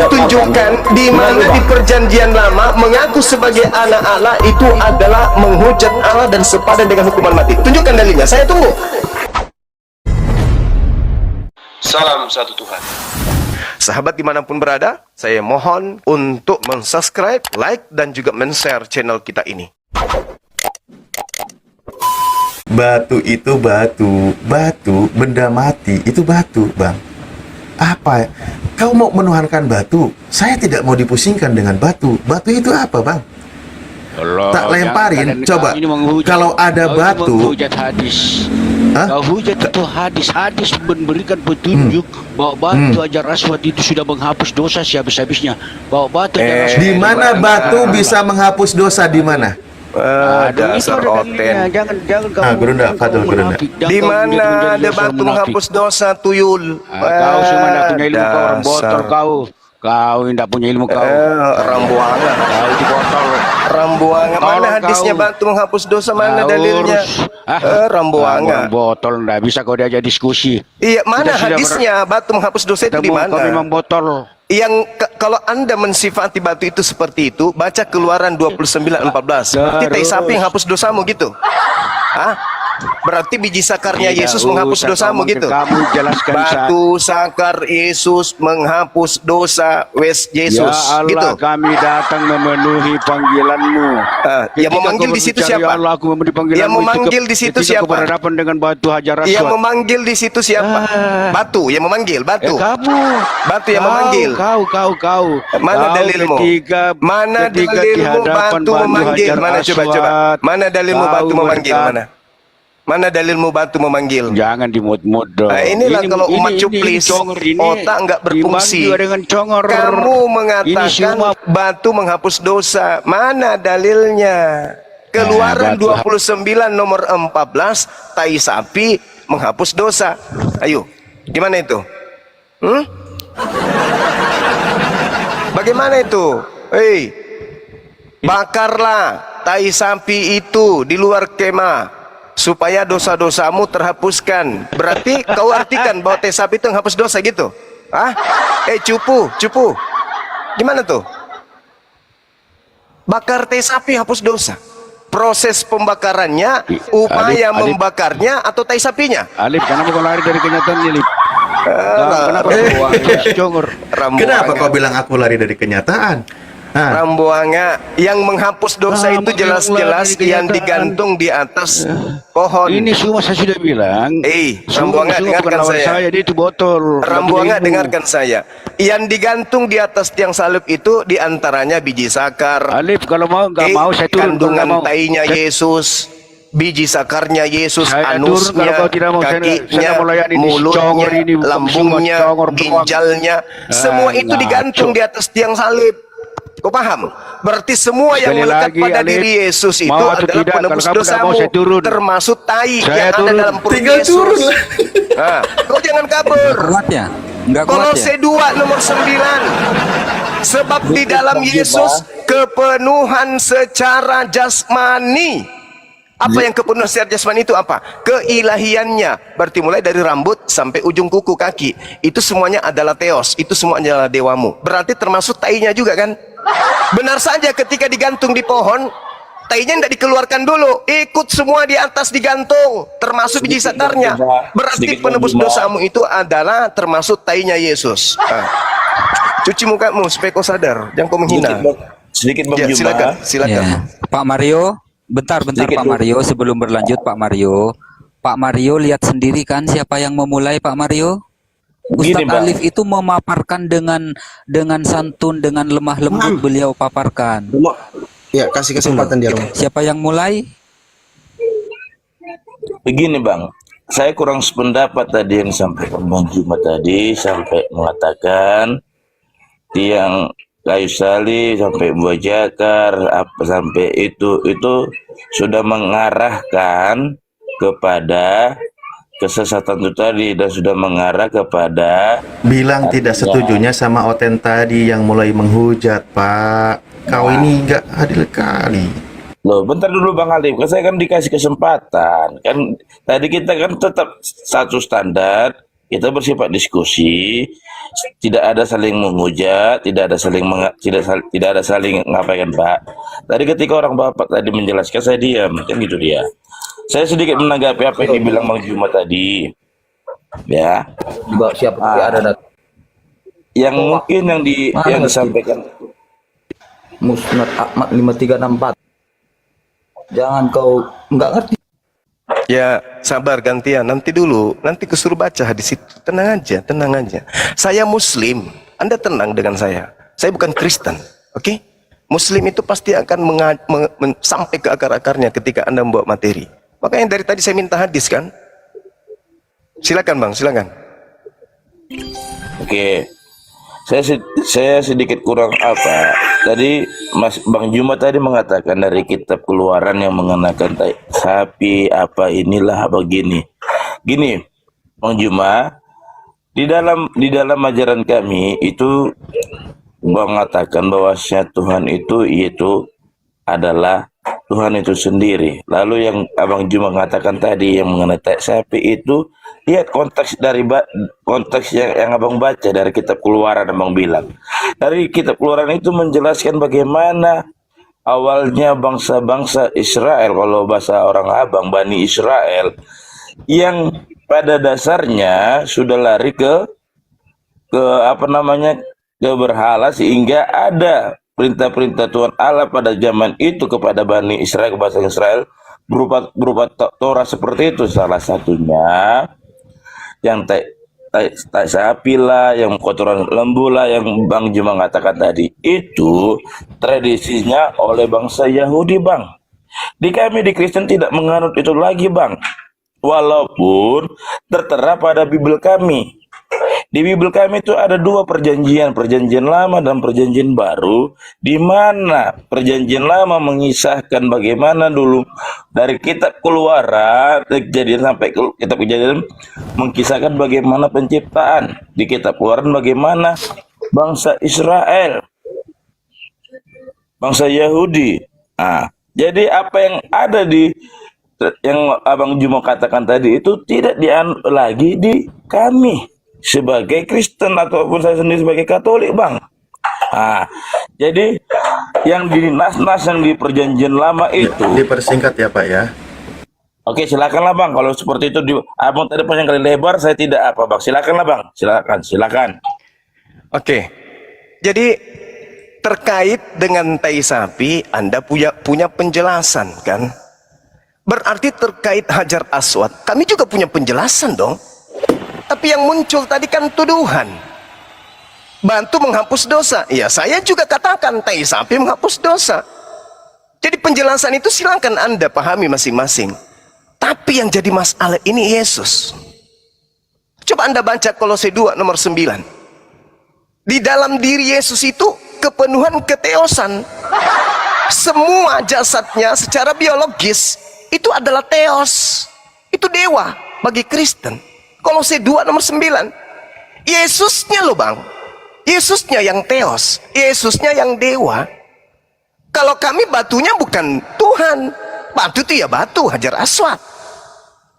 tunjukkan di mana di perjanjian lama mengaku sebagai anak Allah itu adalah menghujat Allah dan sepadan dengan hukuman mati. Tunjukkan dalilnya, saya tunggu. Salam satu Tuhan. Sahabat dimanapun berada, saya mohon untuk mensubscribe, like, dan juga men-share channel kita ini. Batu itu batu, batu, benda mati itu batu, Bang. Apa? Kau mau menuhankan batu? Saya tidak mau dipusingkan dengan batu. Batu itu apa, Bang? Allah, tak lemparin, coba. Kalau ada batu, kau hujat itu hadis memberikan petunjuk bahwa batu Hajar Aswad itu sudah menghapus dosa sehabis-habisnya. Bahwa batu Hajar Aswad di mana batu bisa menghapus dosa, di mana? Dasar oten. Jangan kamu. Gerunda, Fadul Gerunda. Di mana ada batu menghapus dosa, tuyul? Kau semua tidak punya ilmu, kau orang botol kau. Kau tidak punya ilmu kau. Rambuangan. Kau itu botol. Rambuangan. Mana hadisnya batu menghapus dosa? Mana dalilnya? Rambuangan. Botol tidak bisa kau diajak diskusi. Iya, mana hadisnya batu menghapus dosa itu di mana? Kau memang botol. Yang kalau Anda mensifati batu itu seperti itu, baca Keluaran 29:14. Berarti tai sapi yang hapus dosamu gitu. Hah? Berarti biji sakarnya Yesus menghapus dosamu gitu. Kamu jelaskan batu sakar Yesus menghapus dosa Yesus. Ya Allah, gitu. kami datang memenuhi panggilanmu. Yang memanggil di situ siapa? Allah, aku memenuhi panggilanmu. Yang memanggil di situ siapa? Berhadapan dengan batu Hajar Aswad. Yang memanggil di situ siapa? Batu yang memanggil, batu. Kamu. Batu yang memanggil. Kau. Mana dalilmu? Mana dalilmu batu memanggil? Mana coba. Mana dalilmu batu memanggil? Mana dalilmu batu memanggil? Jangan dimut-mut dong. Inilah kalau umat cuplis, otak nggak berfungsi. Kamu mengatakan batu menghapus dosa. Mana dalilnya? Keluaran 29 nomor 14, tai sapi menghapus dosa. Ayo, gimana itu? Bagaimana itu? Bakarlah tai sapi itu di luar kemah supaya dosa-dosamu terhapuskan. Berarti kau artikan bahwa tai sapi itu menghapus dosa gitu? Cupu. Gimana tuh? Bakar tai sapi hapus dosa. Proses pembakarannya, upaya membakarnya atau tai sapinya? Alif, kenapa kau lari dari kenyataan ini, Alif? Kenapa kau bilang aku lari dari kenyataan? Rambuanga yang menghapus dosa itu jelas-jelas yang digantung di atas pohon. Ini semua saya sudah bilang. Rambuanga dengarkan saya. Dia itu botol. Rambuanga dengarkan saya. Yang digantung di atas tiang salib itu diantaranya biji sakar. Alif, kalau mau nggak mau saya turun. Kandungan tainya Yesus, biji sakarnya Yesus, anusnya, kakinya, mulutnya, lambungnya, ginjalnya, semua itu digantung di atas tiang salib. Kau paham? Berarti semua yang melekat pada diri Yesus itu adalah penebus dosamu, termasuk tai yang ada dalam perut Yesus. Kau jangan kabur. Kolose 2 nomor 9. Sebab di dalam Yesus kepenuhan secara jasmani. Apa yang kepenuhan secara jasmani itu apa? Keilahiannya. Berarti mulai dari rambut sampai ujung kuku kaki. Itu semuanya adalah Theos. Itu semua adalah dewamu. Berarti termasuk tainya juga kan? Benar saja ketika digantung di pohon, tainya tidak dikeluarkan dulu. Ikut semua di atas digantung. Termasuk biji sakarnya. Berarti penebus dosamu itu adalah termasuk tainya Yesus. Cuci mukamu supaya kau sadar. Jangan kau menghina. Sedikit Bang Juma. Silakan. Ya. Pak Mario. Bentar Pak Mario, sebelum berlanjut Pak Mario lihat sendiri kan siapa yang memulai Pak Mario? Ustadz Alif itu memaparkan dengan santun, dengan lemah lembut beliau paparkan. Ya, kasih kesempatan dia. Siapa yang mulai? Begini Bang, saya kurang sependapat tadi yang disampaikan Bang Juma tadi, sampai mengatakan tiang kayu salib sampai buah jakar apa sampai itu sudah mengarahkan kepada kesesatan itu tadi dan sudah mengarah kepada tidak setujunya sama Oten tadi yang mulai menghujat, Pak. Kau ini nggak adil kali. Loh, bentar dulu Bang Alif, kan saya kan dikasih kesempatan. Kan tadi kita kan tetap satu standar Kita bersifat diskusi, tidak ada saling menghujat, tidak ada saling tidak ada saling ngapain Pak. Tadi ketika orang Bapak tadi menjelaskan saya diam, kan gitu dia. Saya sedikit menanggapi apa yang dibilang Bang Juma tadi. Ya. Juga siapa ada data Yang mungkin yang disampaikan Musnad Ahmad 5364. Jangan kau nggak ngerti. Ya, sabar gantian. Nanti dulu, nanti kesuruh baca hadis itu. Tenang aja, tenang aja. Saya Muslim, Anda tenang dengan saya. Saya bukan Kristen, oke? Muslim itu pasti akan sampai ke akar-akarnya ketika Anda membawa materi. Makanya dari tadi saya minta hadis kan? Silakan Bang, silakan. Oke. Saya sedikit kurang apa. Tadi Bang Juma tadi mengatakan dari kitab Keluaran yang mengenakan sapi apa inilah begini. Gini, Bang Juma, di dalam ajaran kami itu mengatakan bahwasanya Tuhan itu yaitu adalah Tuhan itu sendiri. Lalu yang Abang Juma mengatakan tadi yang mengenai sapi itu, lihat konteks dari konteks yang Abang baca dari kitab Keluaran. Abang bilang dari kitab Keluaran itu menjelaskan bagaimana awalnya bangsa-bangsa Israel, kalau bahasa orang Abang Bani Israel, yang pada dasarnya sudah lari ke ke berhala, sehingga ada perintah-perintah Tuhan Allah pada zaman itu kepada Bani Israel, ke bangsa Israel berupa Torah seperti itu. Salah satunya yang tai sapi lah, yang kotoran lembu lah, yang Bang Juma mengatakan tadi itu tradisinya oleh bangsa Yahudi Bang. Di kami di Kristen tidak menganut itu lagi Bang, walaupun tertera pada Bible kami. Di Bible kami itu ada dua perjanjian, perjanjian lama dan perjanjian baru, di mana perjanjian lama mengisahkan bagaimana dulu dari kitab Keluaran, Kejadian sampai kitab Kejadian mengisahkan bagaimana penciptaan. Di kitab Keluaran bagaimana bangsa Israel, bangsa Yahudi. Nah, jadi apa yang ada yang Abang Juma katakan tadi itu tidak dianut lagi di kami sebagai Kristen ataupun saya sendiri sebagai Katolik Bang. Nah, jadi yang di nas-nas yang di perjanjian lama itu Dipersingkat ya Pak ya. Oke, silakanlah Bang. Kalau seperti itu Abang tadi panjang kali lebar, saya tidak apa Bang. Silakanlah Bang. Silakan. Oke. Jadi terkait dengan tai sapi, Anda punya penjelasan kan? Berarti terkait Hajar Aswad, kami juga punya penjelasan dong. Tapi yang muncul tadi kan tuduhan. Bantu menghapus dosa. Ya, saya juga katakan tai sapi menghapus dosa. Jadi penjelasan itu silakan Anda pahami masing-masing. Tapi yang jadi masalah ini Yesus. Coba Anda baca Kolose 2 nomor 9. Di dalam diri Yesus itu kepenuhan keteosan. Semua jasadnya secara biologis itu adalah teos. Itu dewa bagi Kristen. Kolose 2 nomor 9. Yesusnya loh Bang. Yesusnya yang teos. Yesusnya yang dewa. Kalau kami batunya bukan Tuhan. Batu itu ya batu, Hajar Aswad.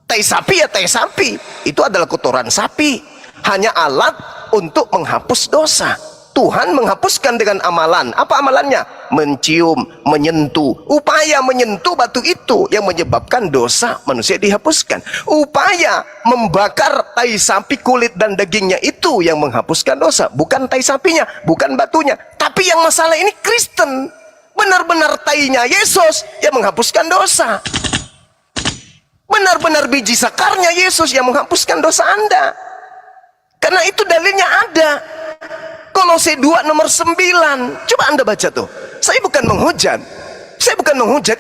Tai sapi ya tai sapi. Itu adalah kotoran sapi. Hanya alat untuk menghapus dosa. Tuhan menghapuskan dengan amalan. Apa amalannya? Mencium, menyentuh. Upaya menyentuh batu itu yang menyebabkan dosa manusia dihapuskan. Upaya membakar tai sapi kulit dan dagingnya itu yang menghapuskan dosa. Bukan tai sapinya, bukan batunya. Tapi yang masalah ini Kristen. Benar-benar tainya Yesus yang menghapuskan dosa. Benar-benar biji sakarnya Yesus yang menghapuskan dosa Anda. Karena itu dalilnya ada. Kolose 2 nomor 9. Coba Anda baca tuh. Saya bukan menghujat.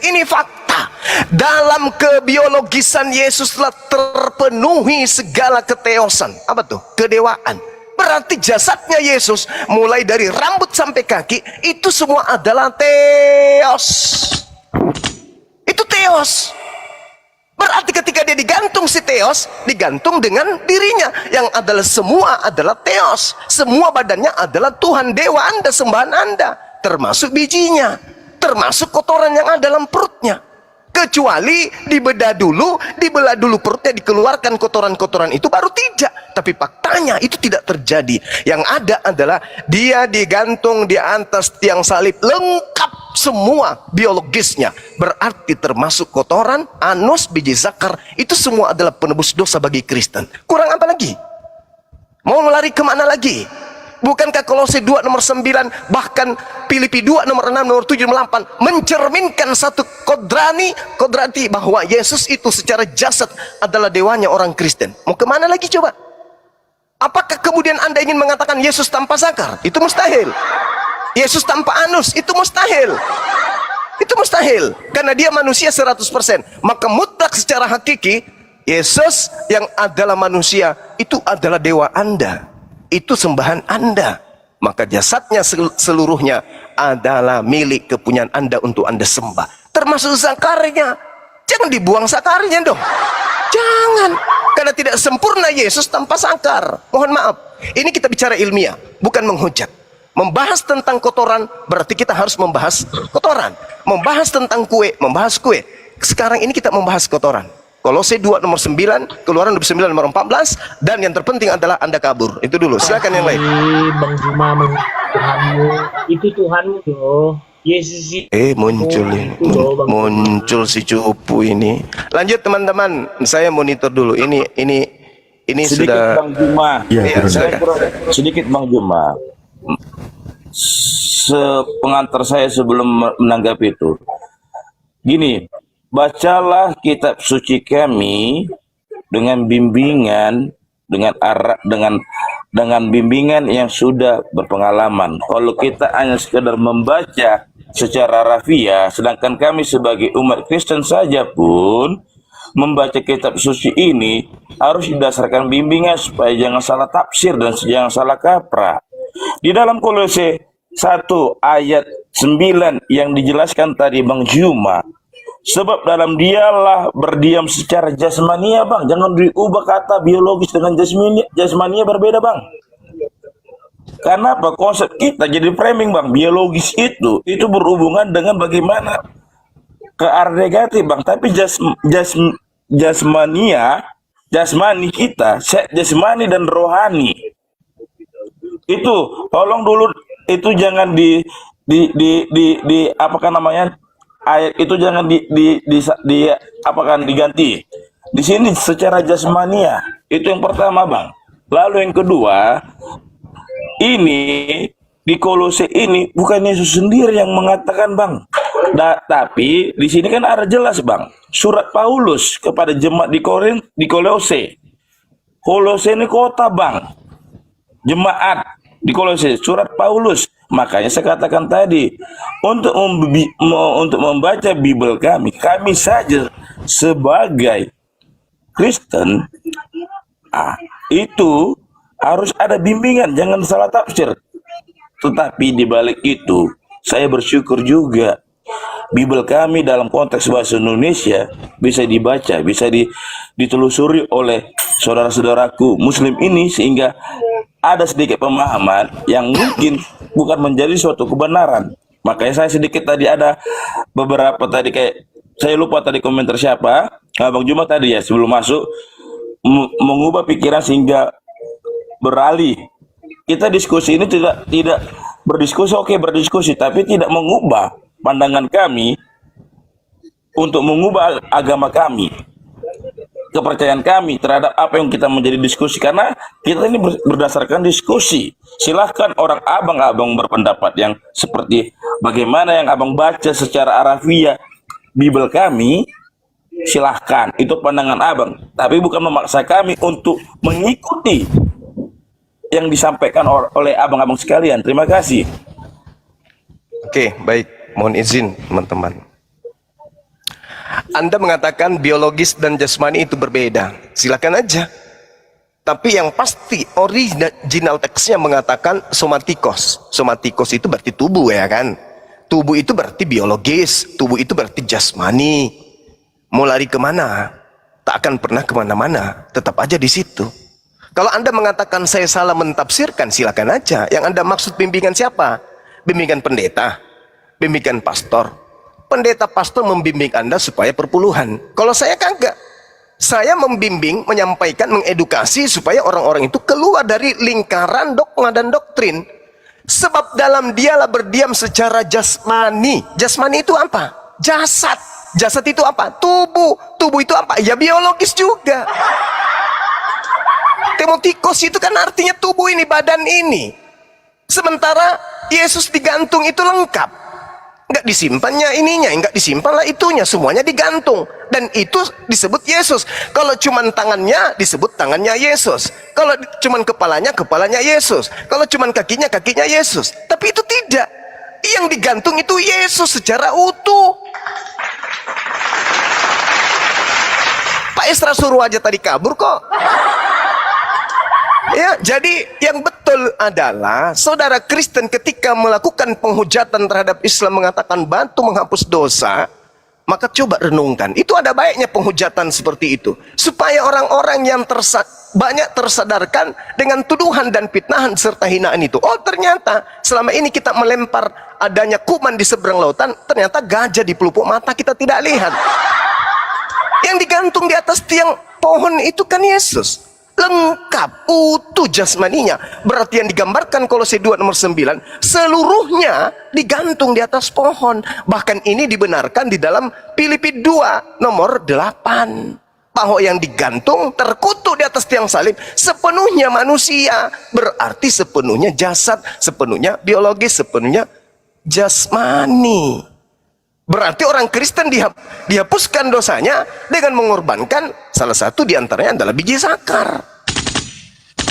Ini fakta. Dalam kebiologisan Yesus telah terpenuhi segala keteosan. Apa tuh? Kedewaan. Berarti jasadnya Yesus mulai dari rambut sampai kaki itu semua adalah teos. Itu teos. Berarti ketika dia digantung si teos, digantung dengan dirinya yang adalah semua adalah teos. Semua badannya adalah Tuhan, dewa Anda, sembahan Anda, termasuk bijinya, termasuk kotoran yang ada dalam perutnya. Kecuali dibedah dulu, dibelah dulu perutnya, dikeluarkan kotoran-kotoran itu, baru tidak. Tapi faktanya itu tidak terjadi. Yang ada adalah dia digantung di atas tiang salib, lengkap semua biologisnya. Berarti termasuk kotoran, anus, biji zakar, itu semua adalah penebus dosa bagi Kristen. Kurang apa lagi? Mau lari kemana lagi? Bukankah Kolose 2 nomor 9, bahkan Filipi 2 nomor 6, nomor 7, nomor 8 mencerminkan satu kodrati bahwa Yesus itu secara jasad adalah dewanya orang Kristen. Mau kemana lagi coba? Apakah kemudian Anda ingin mengatakan Yesus tanpa zakar? Itu mustahil. Yesus tanpa anus? Itu mustahil. Itu mustahil. Karena dia manusia 100%. Maka mutlak secara hakiki, Yesus yang adalah manusia itu adalah dewa Anda. Itu sembahan Anda. Maka jasadnya seluruhnya adalah milik kepunyaan Anda untuk Anda sembah. Termasuk zakarnya. Jangan dibuang zakarnya dong. Jangan. Karena tidak sempurna Yesus tanpa zakar. Mohon maaf. Ini kita bicara ilmiah, bukan menghujat. Membahas tentang kotoran berarti kita harus membahas kotoran. Membahas tentang kue, membahas kue. Sekarang ini kita membahas kotoran. Kolose 2 nomor 9, Keluaran 29 nomor 14, dan yang terpenting adalah Anda kabur. Itu dulu. Silakan yang lain. Bang Juma, Tuhanmu itu Tuhanmu doh. Yesus muncul si cupu ini. Lanjut teman-teman, saya monitor dulu. Ini Sedikit sudah. Bang Juma. Iya, silakan. Sedikit Bang Juma. Sepengantar saya sebelum menanggapi itu. Gini, bacalah kitab suci kami dengan bimbingan, dengan bimbingan yang sudah berpengalaman. Kalau kita hanya sekedar membaca secara rafiah, sedangkan kami sebagai umat Kristen saja pun membaca kitab suci ini harus didasarkan bimbingan supaya jangan salah tafsir dan jangan salah kaprah. Di dalam Kolose 1 ayat 9 yang dijelaskan tadi Bang Juma, sebab dalam dialah berdiam secara jasmania, Bang. Jangan diubah kata biologis dengan jasmania berbeda, Bang. Karena apa? Konsep kita jadi framing, Bang. Biologis itu berhubungan dengan bagaimana ke arah negatif, Bang. Tapi jasmani kita, jasmani dan rohani. Itu tolong dulu, itu jangan di apa namanya? Ayat itu jangan diganti. Di sini secara jasmania. Itu yang pertama, Bang. Lalu yang kedua, ini di Kolose ini bukan Yesus sendiri yang mengatakan, Bang. Tapi di sini kan ada jelas, Bang. Surat Paulus kepada jemaat di Kolose. Kolose ini kota, Bang. Jemaat di Kolose, surat Paulus. Makanya saya katakan tadi, untuk membaca Bible kami saja sebagai Kristen, itu harus ada bimbingan, jangan salah tafsir. Tetapi di balik itu, saya bersyukur juga Bible kami dalam konteks bahasa Indonesia bisa dibaca, bisa ditelusuri oleh saudara-saudaraku Muslim ini, sehingga ada sedikit pemahaman yang mungkin bukan menjadi suatu kebenaran. Makanya saya sedikit tadi ada beberapa tadi, kayak saya lupa tadi komentar siapa, Bang Juma tadi ya, sebelum masuk mengubah pikiran sehingga beralih. Kita diskusi ini tidak berdiskusi, oke berdiskusi, tapi tidak mengubah pandangan kami untuk mengubah agama kami, kepercayaan kami terhadap apa yang kita menjadi diskusi. Karena kita ini berdasarkan diskusi. Silahkan orang abang berpendapat yang seperti bagaimana yang abang baca secara arafiah Bible kami, silahkan, itu pandangan abang, tapi bukan memaksa kami untuk mengikuti yang disampaikan oleh abang-abang sekalian. Terima kasih. Oke, baik. Mohon izin, teman-teman. Anda mengatakan biologis dan jasmani itu berbeda. Silakan aja. Tapi yang pasti original teksnya mengatakan somatikos. Somatikos itu berarti tubuh, ya kan? Tubuh itu berarti biologis. Tubuh itu berarti jasmani. Mau lari kemana? Tak akan pernah kemana-mana. Tetap aja di situ. Kalau Anda mengatakan saya salah mentafsirkan, silakan aja. Yang Anda maksud bimbingan siapa? Bimbingan pendeta? Bimbingan pastor? pendeta pastor membimbing Anda supaya perpuluhan. Kalau saya kagak. Saya membimbing, menyampaikan, mengedukasi supaya orang-orang itu keluar dari lingkaran dogma dan doktrin. Sebab dalam dialah berdiam secara jasmani. Jasmani itu apa? Jasad. Jasad itu apa? Tubuh. Tubuh itu apa? Ya biologis juga. Timotikos itu kan artinya tubuh ini, badan ini. Sementara Yesus digantung itu lengkap. Enggak disimpannya ininya, enggak disimpanlah itunya, semuanya digantung. Dan itu disebut Yesus. Kalau cuman tangannya, disebut tangannya Yesus. Kalau cuman kepalanya, kepalanya Yesus. Kalau cuman kakinya, kakinya Yesus. Tapi itu tidak. Yang digantung itu Yesus secara utuh. Pak Esra suruh aja tadi kabur kok. Ya, jadi yang betul adalah saudara Kristen ketika melakukan penghujatan terhadap Islam mengatakan batu menghapus dosa, maka coba renungkan. Itu ada baiknya penghujatan seperti itu. Supaya orang-orang yang banyak tersadarkan dengan tuduhan dan fitnahan serta hinaan itu. Oh ternyata selama ini kita melempar adanya kuman di seberang lautan, ternyata gajah di pelupuk mata kita tidak lihat. Yang digantung di atas tiang pohon itu kan Yesus. Lengkap, utuh jasmaninya. Berarti yang digambarkan Kolose 2 nomor 9 seluruhnya digantung di atas pohon. Bahkan ini dibenarkan di dalam Filipi 2 nomor 8 bahwa yang digantung terkutuk di atas tiang salib sepenuhnya manusia. Berarti sepenuhnya jasad, sepenuhnya biologis, sepenuhnya jasmani. Berarti orang Kristen dihapuskan dosanya dengan mengorbankan salah satu diantaranya adalah biji zakar.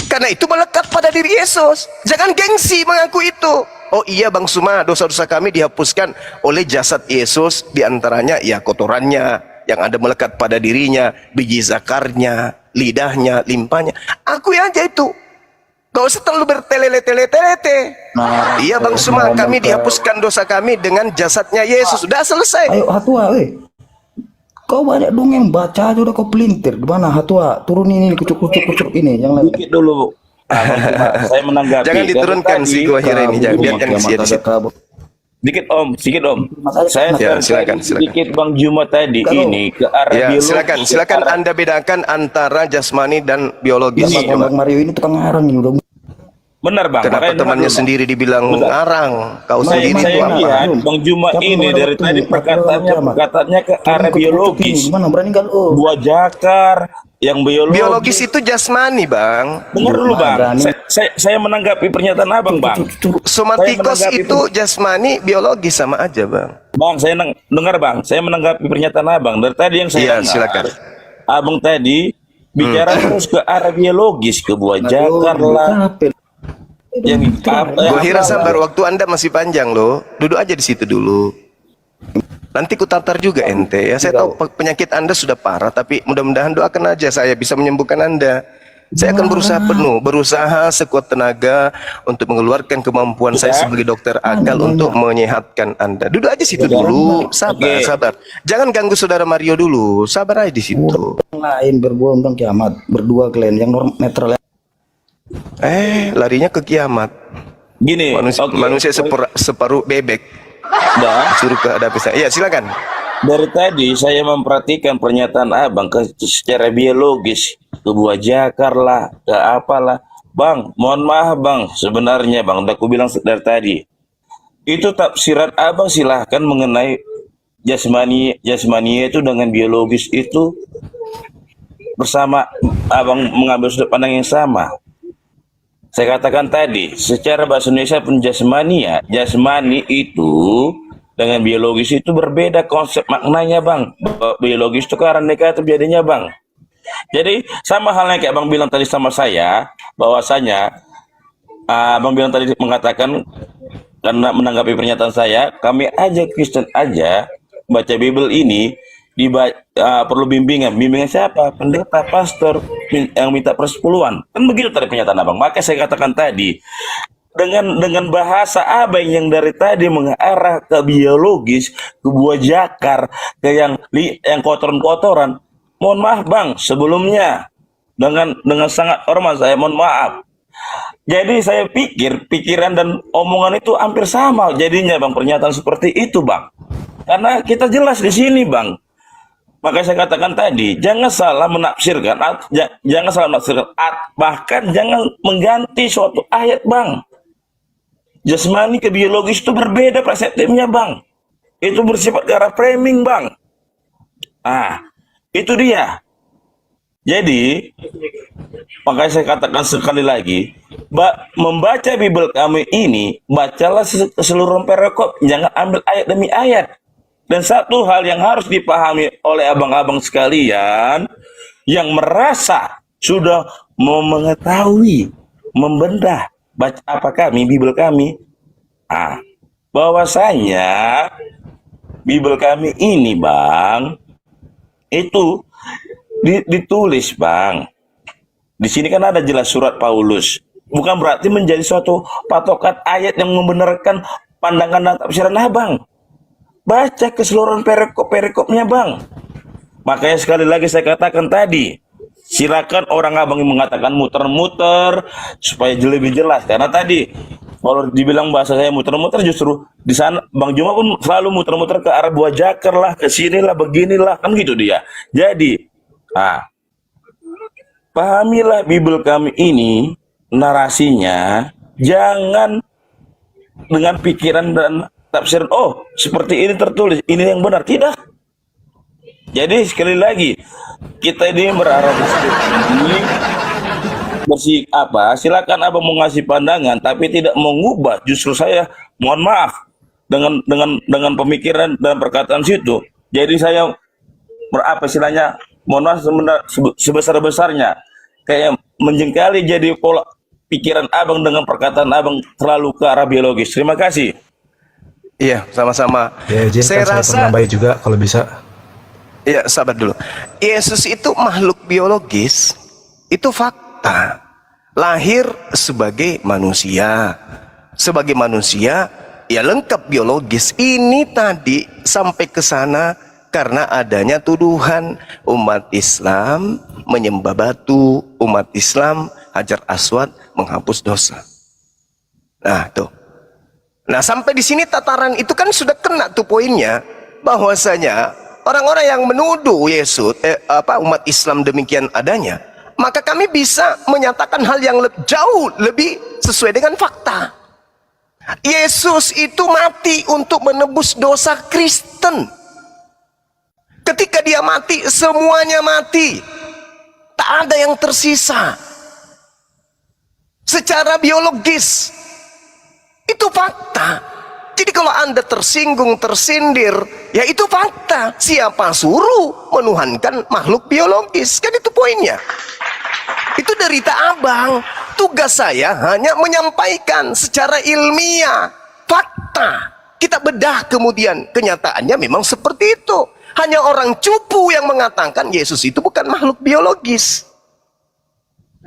Karena itu melekat pada diri Yesus. Jangan gengsi mengaku itu. Oh iya Bang Suma, dosa-dosa kami dihapuskan oleh jasad Yesus. Diantaranya ya kotorannya yang ada melekat pada dirinya, biji zakarnya, lidahnya, limpanya. Akui aja itu. Gak usah terlalu bertele-tele-tele. Iya Bang Suma, kami dihapuskan dosa kami dengan jasadnya Yesus. Sudah selesai. Ayo Hatua, kau banyak dong yang baca aja udah kau pelintir. Gimana Hatua? Turunin ini kucuk-kucuk ini yang lain. Dikit dulu. Saya menanggapi. Jangan diturunkan si gua akhirnya ini, jangan biarkan sia di situ. Dikit Om, sedikit Om. Saya Ya, silakan. sedikit Bang Juma tadi ini ke arah Ya, biologis. silakan Anda bedakan antara jasmani dan biologis. Ini, Bang Mario ini tukang ngarang ini udah. Benar Bang. Kenapa Makanya temannya dengar dulu, Bang. sendiri dibilang ngarang? Kau Nah, sendiri Saya itu apa? lihat Bang Juma Siapa ini yang dari ada tadi waktu? perkataannya ke arah biologis. Gimana berani kan? Oh. Buah jakar yang Biologis itu jasmani, Bang. Dengar dulu Bang. Berani. Saya menanggapi pernyataan Abang Bang. Somatikos Saya menanggapi itu jasmani, biologis sama aja, Bang. Bang, dengar Bang. Saya menanggapi pernyataan Abang. Dari tadi yang Iya, saya dengar, silakan. Abang tadi bicara terus ke arah biologis, ke buah jakar lah. Yang Gue kira sabar, waktu Anda masih panjang loh. Duduk aja di situ dulu. Nanti ku tatar juga ente ya. Saya tahu penyakit Anda sudah parah, tapi mudah-mudahan doakan aja saya bisa menyembuhkan Anda. Saya akan berusaha penuh, berusaha sekuat tenaga untuk mengeluarkan kemampuan saya sebagai dokter akal untuk menyehatkan Anda. Duduk aja situ dulu, sabar. Jangan ganggu saudara Mario dulu, sabar aja di situ. Yang lain berbohong tentang kiamat, berdua kalian yang netral. Larinya ke kiamat. Gini, Manusia separuh bebek. Dah. Suruh ke hadapi saya. Ya, silakan. Dari tadi saya memperhatikan pernyataan Abang secara biologis, ke buah jakar lah, ke apalah. Bang, mohon maaf Bang, sebenarnya Bang, udah aku bilang dari tadi. Itu tafsiran Abang silahkan mengenai jasmani itu dengan biologis itu bersama Abang mengambil sudut pandang yang sama. Saya katakan tadi, secara bahasa Indonesia pun jasmani itu dengan biologis itu berbeda konsep maknanya Bang. Biologis itu karena negatif jadinya Bang. Jadi sama halnya kayak Abang bilang tadi sama saya, bahwasanya Abang bilang tadi mengatakan karena menanggapi pernyataan saya, kami aja Kristen aja baca Bible ini perlu bimbingan siapa? Pendeta, pastor yang minta persepuluhan. Kan begitu tadi pernyataan Abang. Maka saya katakan tadi dengan bahasa Abang yang dari tadi mengarah ke biologis, ke buah jakar, ke yang kotoran-kotoran. Mohon maaf Bang, sebelumnya dengan sangat hormat saya mohon maaf. Jadi saya pikir pikiran dan omongan itu hampir sama jadinya Bang, pernyataan seperti itu Bang. Karena kita jelas di sini, Bang. Makanya saya katakan tadi, jangan salah menafsirkan, bahkan jangan mengganti suatu ayat, Bang. Jasmani ke biologis itu berbeda persepsinya, Bang. Itu bersifat ke arah framing, Bang. Ah, itu dia. Jadi, makanya saya katakan sekali lagi, membaca Bible kami ini, bacalah seluruh perikop, jangan ambil ayat demi ayat. Dan satu hal yang harus dipahami oleh abang-abang sekalian, yang merasa sudah mau mengetahui, membedah, baca apa kami, Bible kami, bahwasanya Bible kami ini, Bang, itu ditulis, Bang. Di sini kan ada jelas surat Paulus. Bukan berarti menjadi suatu patokan ayat yang membenarkan pandangan dan tafsiran Abang. Baca keseluruhan perikopnya, Bang. Makanya sekali lagi saya katakan tadi, silakan orang Abang yang mengatakan muter-muter supaya lebih jelas. Karena tadi kalau dibilang bahasa saya muter-muter, justru di sana Bang Juma pun selalu muter-muter ke arah Buah Jakar lah, ke sinilah, beginilah, kan gitu dia. Jadi, pahamilah Bible kami ini, narasinya jangan dengan pikiran dan tafsiran, oh seperti ini tertulis, ini yang benar. Tidak. Jadi sekali lagi, kita ini berharap bersih apa, silakan Abang mau ngasih pandangan, tapi tidak mengubah. Justru saya mohon maaf dengan pemikiran dan perkataan situ. Jadi saya istilahnya, mohon maaf sebesar-besarnya, kayak menjengkali jadi pola pikiran Abang dengan perkataan Abang terlalu ke arah biologis. Terima kasih. Iya, sama-sama. Ya, izinkan Saya rasa menambah juga kalau bisa. ya, sabar dulu. Yesus itu makhluk biologis, itu fakta. Lahir sebagai manusia. Sebagai manusia, ya lengkap biologis. Ini tadi sampai ke sana karena adanya tuduhan umat Islam menyembah batu, umat Islam Hajar Aswad menghapus dosa. Nah, tuh. Nah, sampai di sini tataran itu kan sudah kena tuh poinnya, bahwasanya orang-orang yang menuduh Yesus umat Islam demikian adanya, maka kami bisa menyatakan hal yang jauh lebih sesuai dengan fakta. Yesus itu mati untuk menebus dosa Kristen. Ketika dia mati, semuanya mati. Tak ada yang tersisa. Secara biologis, itu fakta. Jadi kalau Anda tersinggung, tersindir, ya itu fakta. Siapa suruh menuhankan makhluk biologis? Kan itu poinnya. Itu derita Abang. Tugas saya hanya menyampaikan secara ilmiah fakta. Kita bedah kemudian kenyataannya memang seperti itu. Hanya orang cupu yang mengatakan Yesus itu bukan makhluk biologis.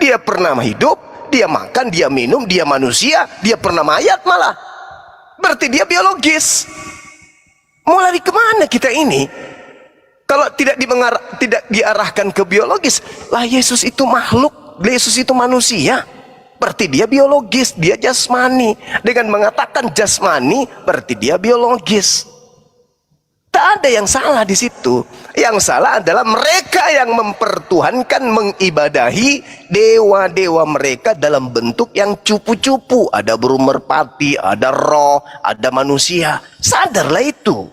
Dia pernah hidup, dia makan, dia minum, dia manusia, dia pernah mayat malah. Berarti dia biologis. Mau lari kemana kita ini? Kalau tidak diarahkan ke biologis, lah Yesus itu makhluk, Yesus itu manusia. Berarti dia biologis, dia jasmani. Dengan mengatakan jasmani, berarti dia biologis. Tak ada yang salah di situ. Yang salah adalah mereka yang mempertuhankan, mengibadahi dewa-dewa mereka dalam bentuk yang cupu-cupu. Ada burung merpati, ada roh, ada manusia. Sadarlah itu.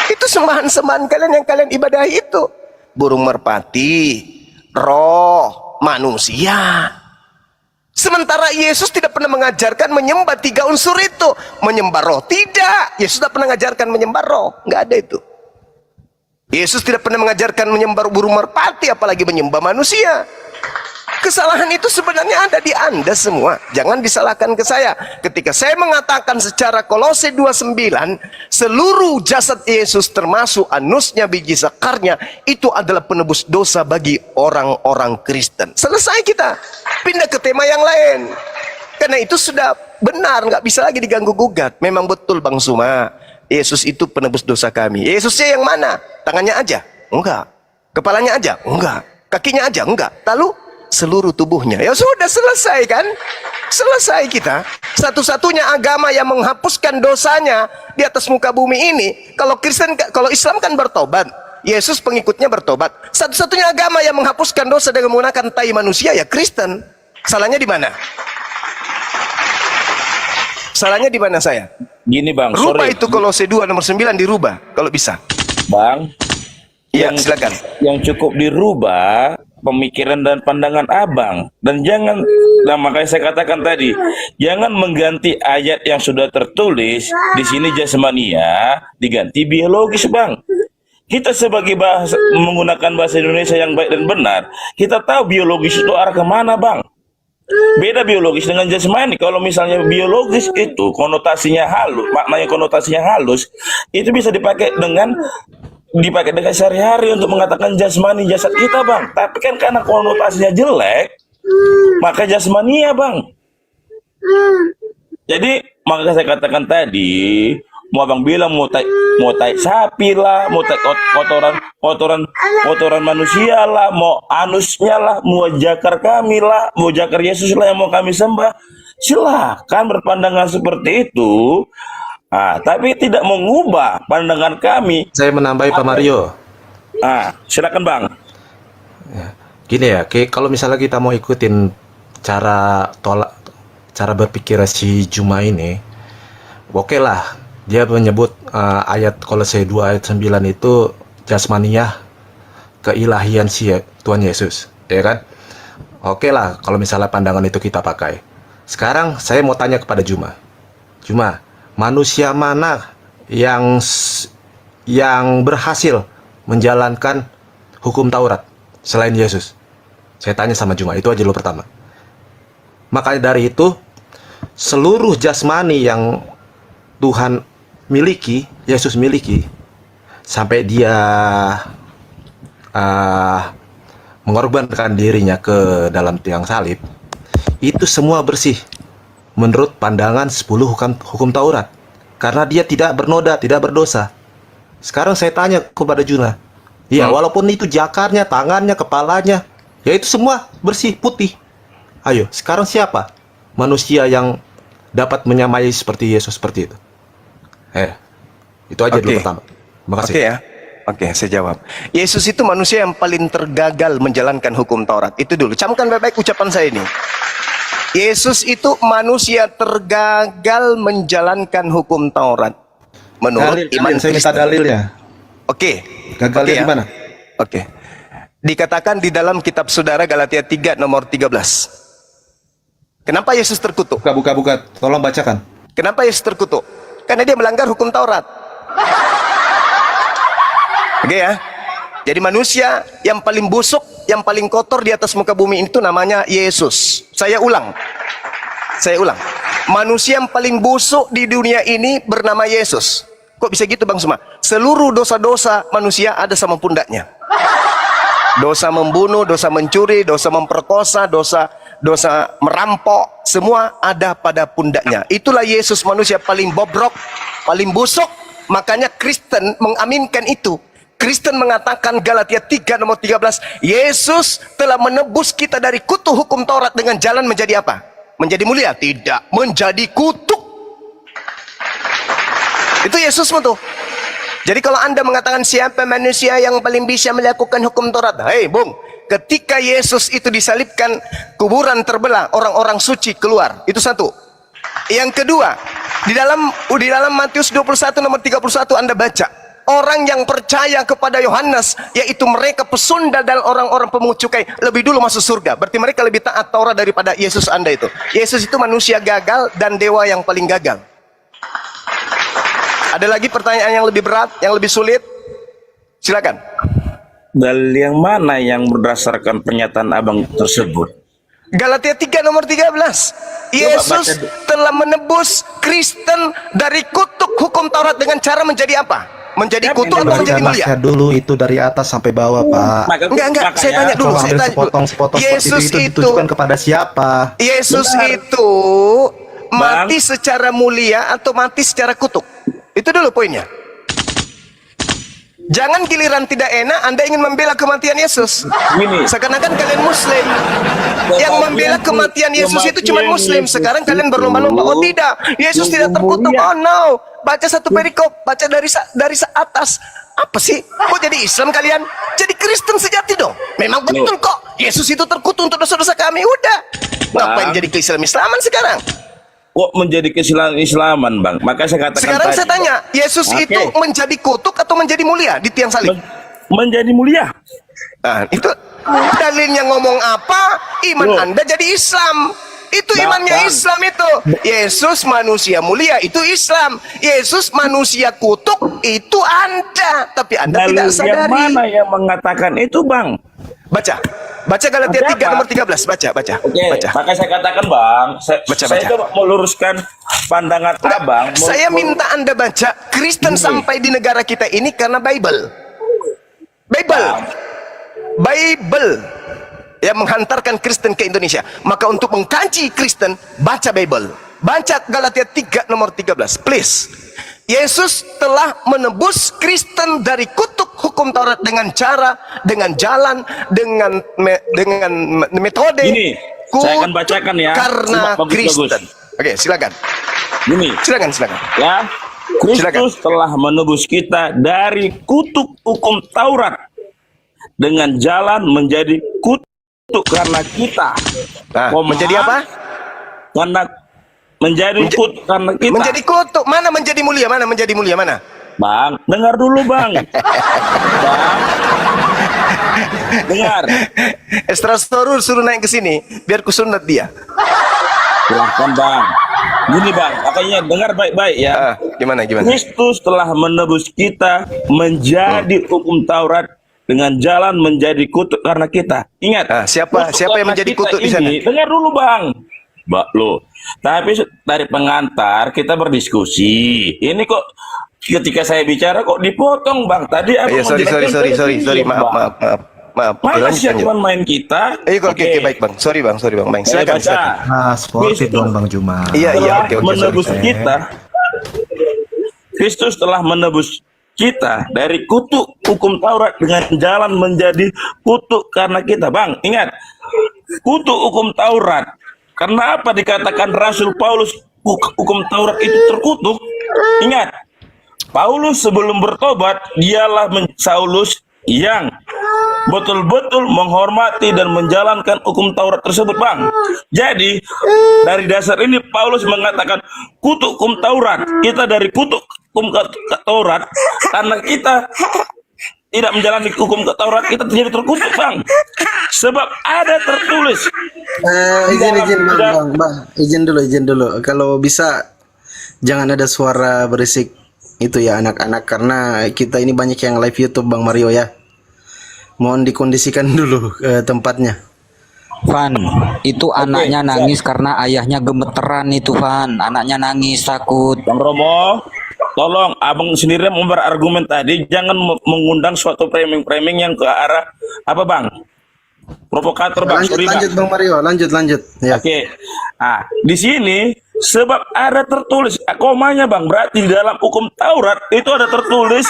Itu sembahan-sembahan kalian yang kalian ibadahi itu. Burung merpati, roh, manusia. Sementara Yesus tidak pernah mengajarkan menyembah tiga unsur itu. Menyembah roh, tidak. Yesus tidak pernah mengajarkan menyembah roh. Nggak ada itu. Yesus tidak pernah mengajarkan menyembah burung merpati, apalagi menyembah manusia. Kesalahan itu sebenarnya ada di Anda semua. Jangan disalahkan ke saya. Ketika saya mengatakan secara Kolose 29, seluruh jasad Yesus termasuk anusnya, biji sakarnya, itu adalah penebus dosa bagi orang-orang Kristen. Selesai kita. Pindah ke tema yang lain. Karena itu sudah benar, nggak bisa lagi diganggu gugat. Memang betul Bang Suma, Yesus itu penebus dosa kami. Yesusnya yang mana? Tangannya aja? Enggak. Kepalanya aja? Enggak. Kakinya aja? Enggak. Lalu seluruh tubuhnya. Ya sudah, selesai kan? Selesai kita. Satu-satunya agama yang menghapuskan dosanya di atas muka bumi ini, kalau Islam kan bertobat, Yesus pengikutnya bertobat. Satu-satunya agama yang menghapuskan dosa dengan menggunakan tai manusia ya Kristen. Salahnya di mana? Salahnya di mana saya? Gini Bang, Rubah sorry. itu Kolose 2 nomor 9 dirubah kalau bisa. Bang, Iya, silakan. yang cukup dirubah pemikiran dan pandangan abang, dan jangan, nah makanya saya katakan tadi, jangan mengganti ayat yang sudah tertulis di sini jasmania diganti biologis Bang. Kita sebagai menggunakan bahasa Indonesia yang baik dan benar, kita tahu biologis itu arah kemana Bang. Beda biologis dengan jasmani. Kalau misalnya biologis itu konotasinya halus, maknanya konotasinya halus, itu bisa dipakai dengan sehari-hari untuk mengatakan jasmani, jasad kita Bang. Tapi kan karena konotasinya jelek, maka jasmania Bang. Jadi maka saya katakan tadi, mau Abang bilang mau tai sapi lah, mau tai kotoran manusia lah, mau anusnya lah, mau jakar kami lah, mau jakar Yesus lah yang mau kami sembah, silahkan berpandangan seperti itu. Tapi tidak mengubah pandangan kami. Saya menambahi Pak Mario. Silakan Bang. Gini ya, kalau misalnya kita mau ikutin cara berpikir si Juma ini, oke lah, dia menyebut ayat Kolose 2 ayat 9 itu jasmaniah keilahian si Tuhan Yesus, ya kan? Oke lah, kalau misalnya pandangan itu kita pakai. Sekarang saya mau tanya kepada Juma, manusia mana yang berhasil menjalankan hukum Taurat selain Yesus? Saya tanya sama Juma, itu aja dulu pertama. Makanya dari itu, seluruh jasmani yang Tuhan miliki, Yesus miliki, sampai dia mengorbankan dirinya ke dalam tiang salib, itu semua bersih menurut pandangan 10 hukum Taurat, karena dia tidak bernoda, tidak berdosa. Sekarang saya tanya kepada Juna, ya walaupun itu jakarnya, tangannya, kepalanya, ya itu semua bersih, putih. Ayo, sekarang siapa manusia yang dapat menyamai seperti Yesus seperti itu? Itu aja dulu pertama. Terima kasih. Oke ya. Oke, saya jawab. Yesus itu manusia yang paling tergagal menjalankan hukum Taurat. Itu dulu. Camkan baik-baik ucapan saya ini. Yesus itu manusia tergagal menjalankan hukum Taurat menurut iman saya minta Kristen. dalilnya. Oke. Gagalnya Oke ya. di mana? Oke. Dikatakan di dalam kitab Saudara Galatia 3 nomor 13. Kenapa Yesus terkutuk? Buka. Tolong bacakan. Kenapa Yesus terkutuk? Karena dia melanggar hukum Taurat. Oke ya. Jadi manusia yang paling busuk, yang paling kotor di atas muka bumi itu namanya Yesus. Saya ulang. Manusia yang paling busuk di dunia ini bernama Yesus. Kok bisa gitu Bang Suma? Seluruh dosa-dosa manusia ada sama pundaknya. Dosa membunuh, dosa mencuri, dosa memperkosa, dosa merampok, semua ada pada pundaknya. Itulah Yesus, manusia paling bobrok, paling busuk. Makanya Kristen mengaminkan itu. Kristen mengatakan Galatia 3 nomor 13, Yesus telah menebus kita dari kutuk hukum Taurat dengan jalan menjadi apa? Menjadi mulia? Tidak, menjadi kutuk. Itu Yesus tuh. Jadi kalau Anda mengatakan siapa manusia yang paling bisa melakukan hukum Taurat? Hei Bung, ketika Yesus itu disalibkan, kuburan terbelah, orang-orang suci keluar. Itu satu. Yang kedua, di dalam Matius 21 nomor 31 Anda baca, orang yang percaya kepada Yohanes, yaitu mereka pesunda dan orang-orang pemungut cukai, lebih dulu masuk surga. Berarti mereka lebih taat Taurat daripada Yesus Anda itu. Yesus itu manusia gagal dan dewa yang paling gagal. Ada lagi pertanyaan yang lebih berat, yang lebih sulit? Silakan. Dalil yang mana yang berdasarkan pernyataan abang tersebut? Galatia 3 nomor 13. Yesus telah menebus Kristen dari kutuk hukum Taurat dengan cara menjadi apa? Menjadi kutuk atau menjadi mulia? Dulu itu dari atas sampai bawah, Pak. Enggak, saya tanya dulu. Sepotong Yesus itu ditujukan kepada siapa? Yesus itu mati secara mulia atau mati secara kutuk? Itu dulu poinnya. Jangan giliran tidak enak Anda ingin membela kematian Yesus. Gini. Seakan-akan kalian Muslim. Yang membela kematian Yesus itu cuma Muslim. Sekarang kalian berlomba-lomba. Oh tidak, Yesus tidak terkutuk. Oh no. Baca satu perikop, baca dari atas. Apa sih? Kok jadi Islam kalian? Jadi Kristen sejati dong. Memang betul kok. Yesus itu terkutuk untuk dosa-dosa kami. Udah. Ngapain jadi Islam-Islaman sekarang? Kok menjadi keislaman, Bang? Maka saya katakan Sekarang tadi, saya tanya, Yesus itu menjadi kutuk atau menjadi mulia di tiang salib? menjadi mulia. Nah, itu dalilnya ngomong apa? Iman Anda jadi Islam. Itu imannya Islam itu. Yesus manusia mulia, itu Islam. Yesus manusia kutuk, itu Anda. Tapi Anda tidak Dalil sadari. yang mana yang mengatakan itu, Bang? Baca. Baca Galatia 3 nomor 13. Baca. Oke, Baca. maka saya katakan, Bang, saya coba meluruskan pandangan Abang. Saya minta Anda baca Kristen sampai di negara kita ini karena Bible yang menghantarkan Kristen ke Indonesia. Maka untuk mengkaji Kristen, baca Bible. Baca Galatia 3 nomor 13, please. Yesus telah menebus Kristen dari kutuk hukum Taurat dengan cara, dengan jalan, dengan metode. Ini, saya akan bacakan ya. Karena Bagus. Kristen. Oke, silakan. Gini, Silakan. ya. Kristus telah menebus kita dari kutuk hukum Taurat dengan jalan menjadi kutuk karena kita. Nah, menjadi apa? Karena menjadi kutuk karena kita. Menjadi kutuk. Mana menjadi mulia? Mana? Bang, dengar dulu, Bang. Dengar. Estrasorur suruh naik ke sini biar kusunat dia. Silahkan, Bang. Gini, Bang, makanya dengar baik-baik ya. Gimana? Kristus telah menebus kita menjadi hukum Taurat dengan jalan menjadi kutuk karena kita. Ingat, siapa yang menjadi kutuk di sana? Dengar dulu, Bang. Tapi dari pengantar kita berdiskusi. Ini kok ketika saya bicara kok dipotong, Bang. Tadi apa? Sorry. Maaf. Masih cuma main kita. Oke, baik, Bang. Sorry, Bang. Silakan. Sportif dong, Bang Juma. Iya, oke. Menebus kita. Kristus telah menebus kita dari kutuk hukum Taurat dengan jalan menjadi kutuk karena kita. Bang, ingat. Kutuk hukum Taurat. Kenapa dikatakan Rasul Paulus hukum Taurat itu terkutuk? Ingat, Paulus sebelum bertobat, dialah Saulus yang betul-betul menghormati dan menjalankan hukum Taurat tersebut, Bang. Jadi, dari dasar ini Paulus mengatakan kutuk hukum Taurat. Kita dari kutuk hukum Taurat karena kita tidak menjalani hukum Taurat, kita jadi terkutuk, Bang. Sebab ada tertulis. Izin dulu. Kalau bisa jangan ada suara berisik itu ya anak-anak, karena kita ini banyak yang live YouTube, Bang Mario ya. Mohon dikondisikan dulu tempatnya. Van, itu anaknya nangis karena ayahnya gemeteran itu, Van. Anaknya nangis takut. Bang Romo, tolong abang sendiri berargumen tadi, jangan mengundang suatu framing yang ke arah apa, Bang? Provokator, Bang. Lanjut Bang Mario, lanjut ya. Oke. Nah, di sini sebab ada tertulis komanya, Bang, berarti di dalam hukum Taurat itu ada tertulis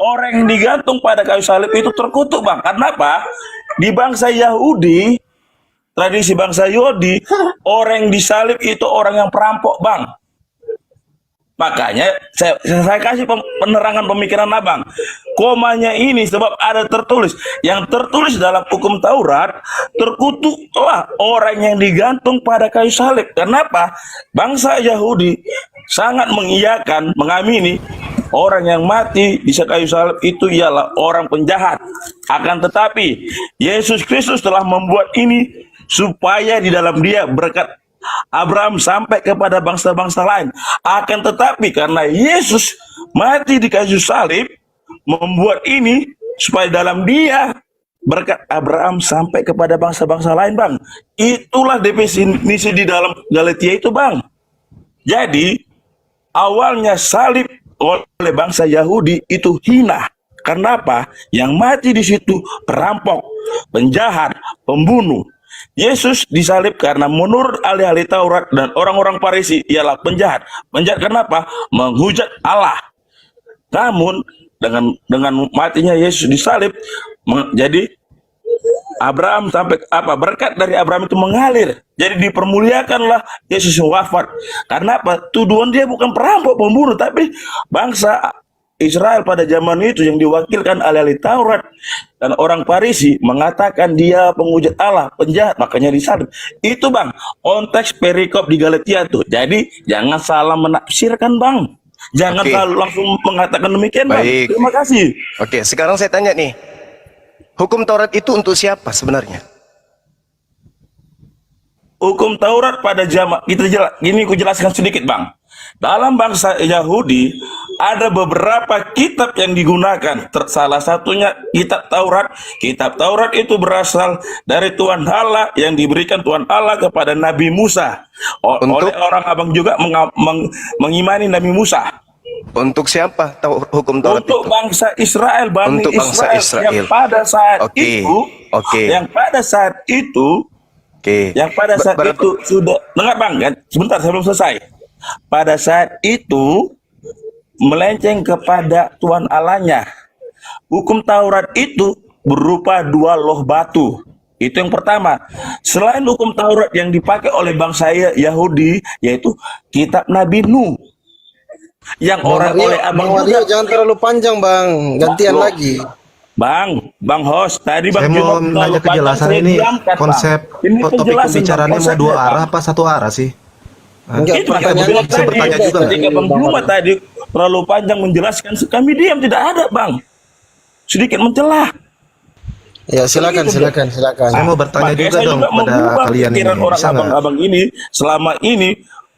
orang yang digantung pada kayu salib itu terkutuk, Bang. Kenapa? Di bangsa Yahudi, tradisi bangsa Yahudi, orang yang disalib itu orang yang perampok, Bang. Makanya saya kasih penerangan pemikiran Abang. Komanya ini sebab ada tertulis. Yang tertulis dalam hukum Taurat, terkutuklah orang yang digantung pada kayu salib. Kenapa? Bangsa Yahudi sangat mengiyakan, mengamini orang yang mati di kayu salib itu ialah orang penjahat. Akan tetapi Yesus Kristus telah membuat ini supaya di dalam dia berkat Abraham sampai kepada bangsa-bangsa lain. Akan tetapi karena Yesus mati di kayu salib, membuat ini supaya dalam dia berkat Abraham sampai kepada bangsa-bangsa lain, Bang. Itulah definisi di dalam Galatia itu, Bang. Jadi awalnya salib oleh bangsa Yahudi itu hina. Kenapa? Yang mati di situ perampok, penjahat, pembunuh. Yesus disalib karena menurut ahli-ahli Taurat dan orang-orang Farisi ialah penjahat. Penjahat kenapa? Menghujat Allah. Namun dengan matinya Yesus disalib, jadi Abraham sampai berkat dari Abraham itu mengalir. Jadi dipermuliakanlah Yesus yang wafat. Karena apa? Tuduhan dia bukan perampok, pembunuh, tapi bangsa Israel pada zaman itu yang diwakilkan oleh ahli Taurat dan orang Farisi mengatakan dia penghujat Allah, penjahat, makanya disalib. Itu Bang, konteks perikop di Galatia tuh. Jadi jangan salah menafsirkan Bang. Jangan langsung mengatakan demikian Bang. Baik. Terima kasih. Oke, sekarang saya tanya nih. Hukum Taurat itu untuk siapa sebenarnya? Hukum Taurat pada zaman ini aku jelaskan sedikit Bang. Dalam bangsa Yahudi ada beberapa kitab yang digunakan. Salah satunya kitab Taurat. Kitab Taurat itu berasal dari Tuhan Allah yang diberikan Tuhan Allah kepada Nabi Musa. Oleh orang abang juga mengimani Nabi Musa. Untuk siapa hukum Taurat untuk itu? Bangsa Israel, Bani Untuk bangsa Israel. yang pada saat itu, yang pada saat itu sudah, dengar Bang, kan? Sebentar sebelum selesai. Pada saat itu melenceng kepada Tuhan Allahnya. Hukum Taurat itu berupa 2 loh batu. Itu yang pertama. Selain hukum Taurat yang dipakai oleh bangsa Yahudi, yaitu kitab Nabi Nuh. Yang oleh abang Mario, jangan terlalu panjang Bang, gantian lagi. Bang host, tadi Bang Saya mau nanya kejelasan ini konsep topik pembicaraannya mau 2 arah apa 1 arah sih? Enggak, pertanyaannya bisa bertanya juga nggak? ketika Bang Juma tadi terlalu panjang menjelaskan, kami diam, tidak ada Bang. Sedikit mencelah. Ya silakan. Saya mau bertanya juga dong pada kalian ini. Orang Bisa nggak? abang-abang ini selama ini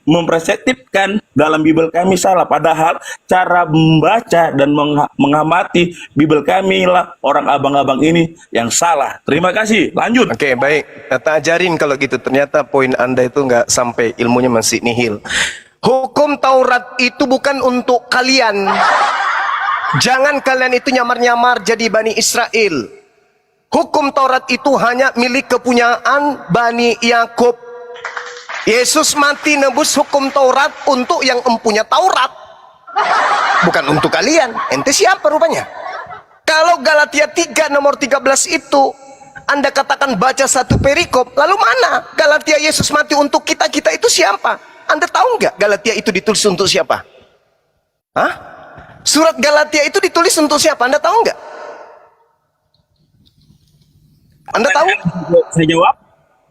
memperseptifkan dalam Bible kami salah, padahal cara membaca dan mengamati Bible kami lah orang abang-abang ini yang salah. Terima kasih. Lanjut. Oke, baik. Kata ajarin kalau gitu. Ternyata poin Anda itu nggak sampai, ilmunya masih nihil. Hukum Taurat itu bukan untuk kalian. Jangan kalian itu nyamar-nyamar jadi Bani Israel. Hukum Taurat itu hanya milik kepunyaan Bani Yakub. Yesus mati nebus hukum Taurat untuk yang empunya Taurat, bukan untuk kalian. Ente siapa rupanya? Kalau Galatia 3 nomor 13 itu Anda katakan baca satu perikop, lalu mana Galatia Yesus mati untuk kita itu siapa? Anda tahu nggak Galatia itu ditulis untuk siapa? Hah? Surat Galatia itu ditulis untuk siapa? Anda tahu nggak? Anda tahu? Saya jawab.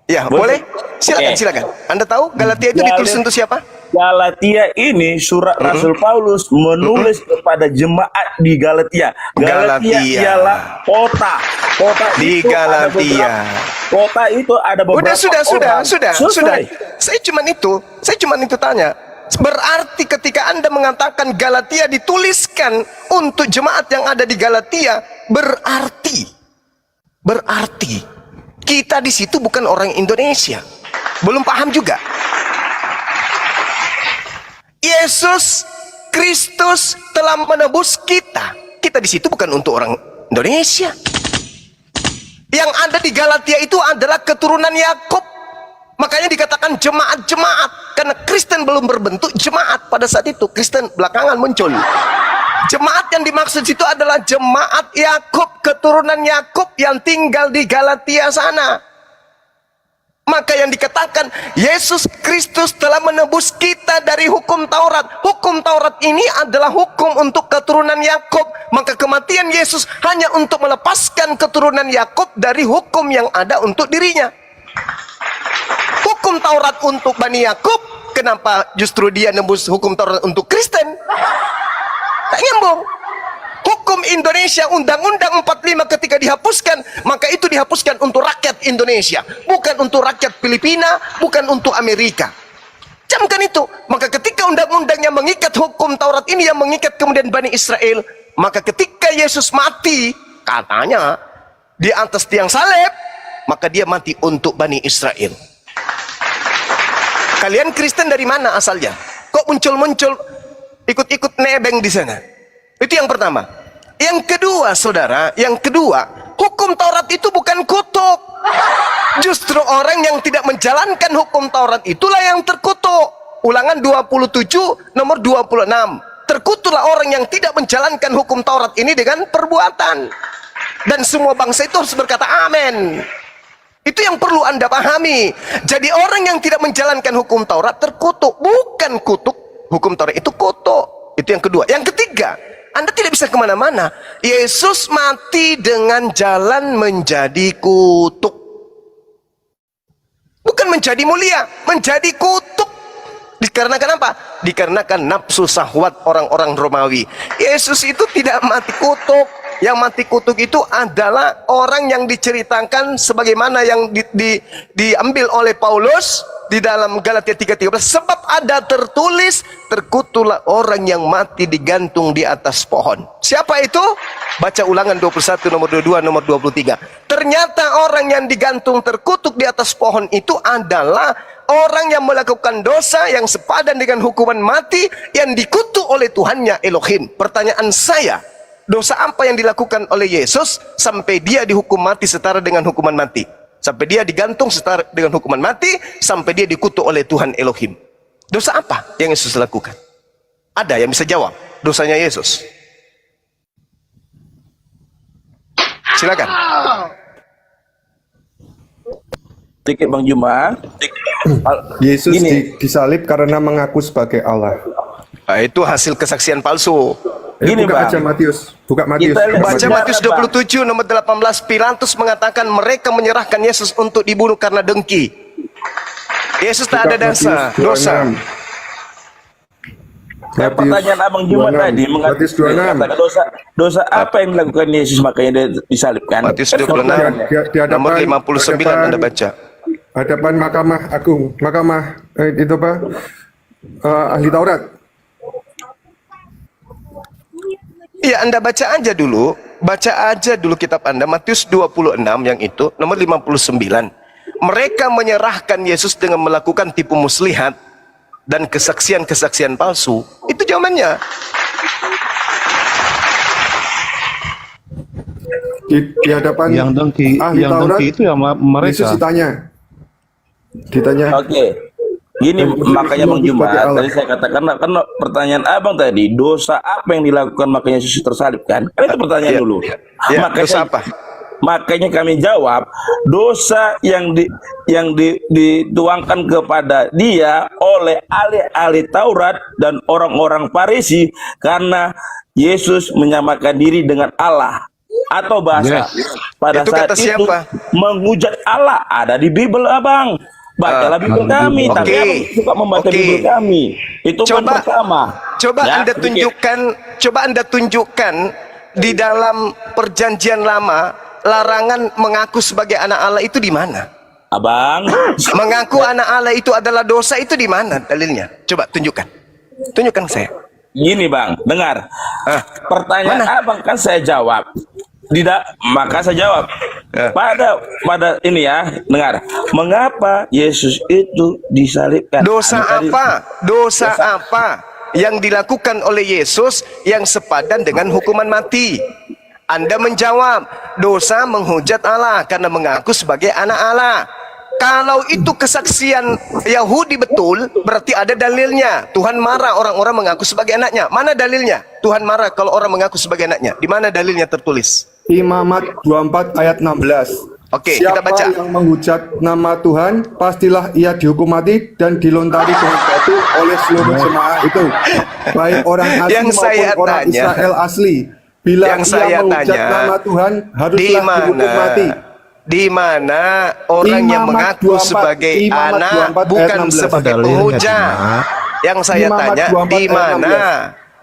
Ya, boleh. Silakan. Anda tahu Galatia itu ditulis untuk siapa? Galatia ini surat Rasul Paulus menulis kepada jemaat di Galatia. Galatia ialah kota. Kota di itu Galatia. Kota itu ada beberapa Sudah. Selesai. Saya cuma itu tanya. Berarti ketika Anda mengatakan Galatia dituliskan untuk jemaat yang ada di Galatia, berarti kita di situ bukan orang Indonesia. Belum paham juga. Yesus Kristus telah menebus kita. Kita di situ bukan untuk orang Indonesia. Yang ada di Galatia itu adalah keturunan Yakub. Makanya dikatakan jemaat-jemaat, karena Kristen belum berbentuk jemaat pada saat itu. Kristen belakangan muncul. Jemaat yang dimaksud itu adalah jemaat Yakub, keturunan Yakub yang tinggal di Galatia sana. Maka yang dikatakan Yesus Kristus telah menebus kita dari hukum Taurat. Hukum Taurat ini adalah hukum untuk keturunan Yakub. Maka kematian Yesus hanya untuk melepaskan keturunan Yakub dari hukum yang ada untuk dirinya. Hukum Taurat untuk Bani Yakub, kenapa justru dia nebus hukum Taurat untuk Kristen? Tak nyambung. Hukum Indonesia Undang-Undang 45 ketika dihapuskan, maka itu dihapuskan untuk rakyat Indonesia, bukan untuk rakyat Filipina, bukan untuk Amerika. Camkan itu. Maka ketika undang-undangnya mengikat hukum Taurat ini yang mengikat kemudian Bani Israel, maka ketika Yesus mati, katanya di atas tiang salib, maka dia mati untuk Bani Israel. Kalian Kristen dari mana asalnya? Kok muncul-muncul ikut-ikut nebeng di sana? Itu yang pertama. Yang kedua, saudara, hukum Taurat itu bukan kutuk. Justru orang yang tidak menjalankan hukum Taurat itulah yang terkutuk. Ulangan 27 nomor 26. Terkutuklah orang yang tidak menjalankan hukum Taurat ini dengan perbuatan. Dan semua bangsa itu harus berkata amin. Itu yang perlu Anda pahami. Jadi orang yang tidak menjalankan hukum Taurat terkutuk. Bukan kutuk. Hukum Taurat itu kutuk. Itu yang kedua. Yang ketiga, Anda tidak bisa kemana-mana. Yesus mati dengan jalan menjadi kutuk. Bukan menjadi mulia, menjadi kutuk. Dikarenakan apa? Dikarenakan nafsu syahwat orang-orang Romawi. Yesus itu tidak mati kutuk. Yang mati kutuk itu adalah orang yang diceritakan sebagaimana yang diambil oleh Paulus di dalam Galatia 3:13. Sebab ada tertulis, terkutuklah orang yang mati digantung di atas pohon. Siapa itu? Baca Ulangan 21 nomor 22 nomor 23. Ternyata orang yang digantung terkutuk di atas pohon itu adalah orang yang melakukan dosa yang sepadan dengan hukuman mati yang dikutuk oleh Tuhannya Elohim. Pertanyaan saya, dosa apa yang dilakukan oleh Yesus sampai dia dihukum mati setara dengan hukuman mati? Sampai dia digantung setara dengan hukuman mati, sampai dia dikutuk oleh Tuhan Elohim. Dosa apa yang Yesus lakukan? Ada yang bisa jawab dosanya Yesus? Silakan. Sedikit Bang Juma. Yesus Gini. disalib karena mengaku sebagai Allah. Nah, itu hasil kesaksian palsu. Gini, buka Bang. aja Matius, buka Matius. Kita lihat Baca sejarah, Matius 27 nomor 18. Pilatus mengatakan mereka menyerahkan Yesus untuk dibunuh karena dengki. Yesus tak ada dosa. Nah, pertanyaan Abang Juma tadi Matius 26. mengatakan dosa apa yang dilakukan Yesus makanya dia disalibkan? Matius 26 nomor 59 Anda baca. Hadapan Mahkamah Agung, Mahkamah itu apa? Ahli Taurat. Iya, Anda baca aja dulu kitab Anda, Matius 26 yang itu, nomor 59. Mereka menyerahkan Yesus dengan melakukan tipu muslihat dan kesaksian-kesaksian palsu. Itu jawabannya. Di hadapan yang dengki, ahli yang Taurat, dengki itu ya Yesus mereka. ditanya. Oke. Gini makanya Bang Juma, tadi saya katakan karena pertanyaan Abang tadi, dosa apa yang dilakukan makanya Yesus tersalib kan? Kan itu pertanyaan dulu. Makanya, dosa apa? Makanya kami jawab, dosa yang dituangkan kepada dia oleh ahli-ahli Taurat dan orang-orang Farisi karena Yesus menyamakan diri dengan Allah. Atau bahasa pada Itu saat kata itu siapa? menghujat Allah, ada di Bible Abang. Bacalah Bible kami, tapi Abang suka membaca Bible kami. Itu poin pertama. Coba Ya, Anda tunjukkan di dalam perjanjian lama larangan mengaku sebagai anak Allah itu di mana? Abang, mengaku anak Allah itu adalah dosa, itu di mana dalilnya? Coba tunjukkan. Tunjukkan saya. Gini Bang, dengar. Pertanyaan Abang kan saya jawab. Maka saya jawab. Pada ini ya, dengar. Mengapa Yesus itu disalibkan? Dosa apa? Dosa apa yang dilakukan oleh Yesus yang sepadan dengan hukuman mati? Anda menjawab, dosa menghujat Allah karena mengaku sebagai anak Allah. Kalau itu kesaksian Yahudi betul, berarti ada dalilnya. Tuhan marah orang-orang mengaku sebagai anaknya. Mana dalilnya? Tuhan marah kalau orang mengaku sebagai anaknya. Di mana dalilnya tertulis? Imamat 24 ayat 16. Oke, Siapa kita baca. yang menghujat nama Tuhan, pastilah ia dihukum mati dan dilontari dengan batu oleh seluruh jemaah itu, baik orang asli Yang maupun saya orang tanya, Israel asli. Bila yang ia saya menghujat tanya, nama Tuhan, haruslah dihukum mati. Di mana orang yang Imamat mengaku 24, sebagai Imamat anak 24 bukan ayat 16. sebagai Dalilnya penghujat? Yang saya Imamat tanya, 24 di ayat mana?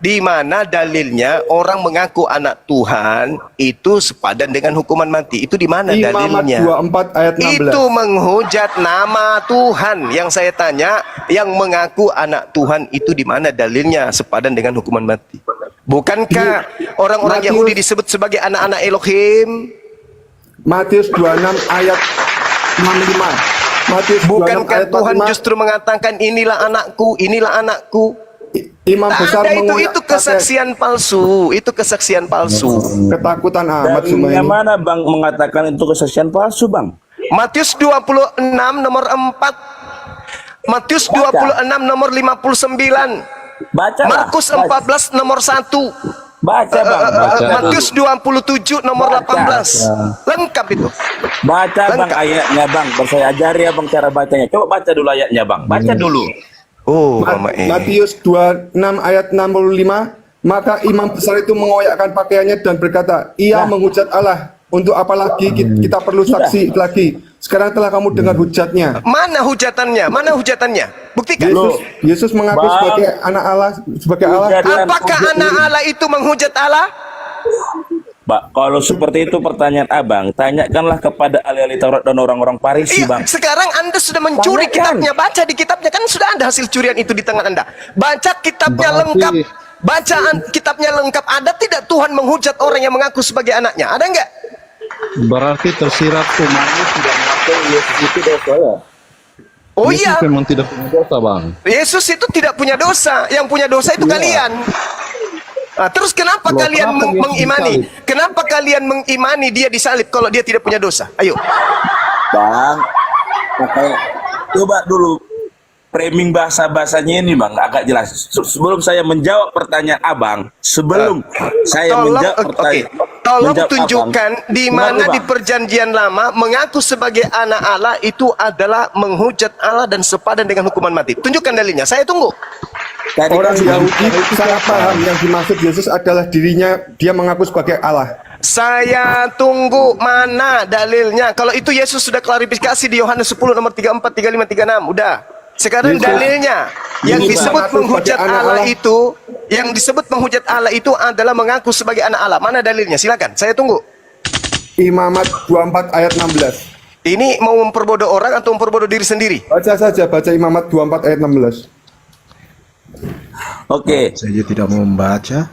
Di mana dalilnya orang mengaku anak Tuhan itu sepadan dengan hukuman mati? Itu di mana Imamat dalilnya? 24 ayat 16. Itu menghujat nama Tuhan. Yang saya tanya, yang mengaku anak Tuhan itu di mana dalilnya sepadan dengan hukuman mati? Bukankah orang-orang Yahudi disebut sebagai anak-anak Elohim? Matius 26 ayat 65. Matius 26 Bukankah ayat Tuhan 45. justru mengatakan inilah anakku, inilah anakku? Imam besar Ada itu menggunakan kesaksian palsu, itu kesaksian palsu. ketakutan amat dari semua yang ini. mana Bang mengatakan itu kesaksian palsu Bang? Matius 26 nomor 4. Matius 26 nomor 59. Baca Markus 14 nomor 1. Baca bang. Matius 27 nomor 18. Lengkap itu. Baca bang ayatnya bang. Saya ajari abang cara bacanya. Coba baca dulu ayatnya bang. Baca dulu. Oh, Mama Matius 26 ayat 65, maka imam besar itu mengoyakkan pakaiannya dan berkata, ia menghujat Allah. Untuk apa lagi kita perlu saksi lagi? Sekarang telah kamu dengar hujatnya. Mana hujatannya? Mana hujatannya? Buktikan. Yesus mengaku sebagai anak Allah, sebagai Allah. Apakah anak Allah itu menghujat Allah? Pak, kalau seperti itu pertanyaan abang, tanyakanlah kepada ahli-ahli Taurat dan orang-orang Farisi, Iya, bang. sekarang Anda sudah mencuri Tanyakan. kitabnya. Baca di kitabnya, kan sudah ada hasil curian itu di tangan Anda. Baca kitabnya lengkap. Bacaan kitabnya lengkap. Ada tidak Tuhan menghujat orang yang mengaku sebagai anaknya? Ada enggak? Berarti tersirat umatnya tidak mengakui Yesus itu dosa ya? Oh Yesus iya, memang tidak punya dosa bang. Yesus itu tidak punya dosa. Yang punya dosa itu kalian. Nah, terus kenapa Loh, kalian kenapa Yesus mengimani? disalib? Kenapa kalian mengimani dia disalib kalau dia tidak punya dosa? Ayo. Bang, oke. Coba dulu framing bahasa-bahasanya ini bang agak jelas. Sebelum saya menjawab pertanyaan abang, sebelum saya menjawab pertanyaan, Tolong menjawab tunjukkan abang. di Dengar mana dulu, di Bang. perjanjian lama mengaku sebagai anak Allah itu adalah menghujat Allah dan sepadan dengan hukuman mati. Tunjukkan dalilnya. Saya tunggu. Tadi Orang kan Yahudi salah paham, yang dimaksud Yesus adalah dirinya, dia mengaku sebagai Allah. Saya tunggu mana dalilnya. Kalau itu Yesus sudah klarifikasi di Yohanes 10 nomor 34, 35, 36. Udah. Sekarang Yesus- dalilnya yang Yesus disebut mengaku menghujat sebagai anak Allah Allah. itu, yang disebut menghujat Allah itu adalah mengaku sebagai anak Allah. Mana dalilnya? Silakan. Saya tunggu. Imamat 24 ayat 16. Ini mau memperbodoh orang atau memperbodoh diri sendiri? Baca saja, baca Imamat 24 ayat 16. Oke. Saya tidak mau membaca.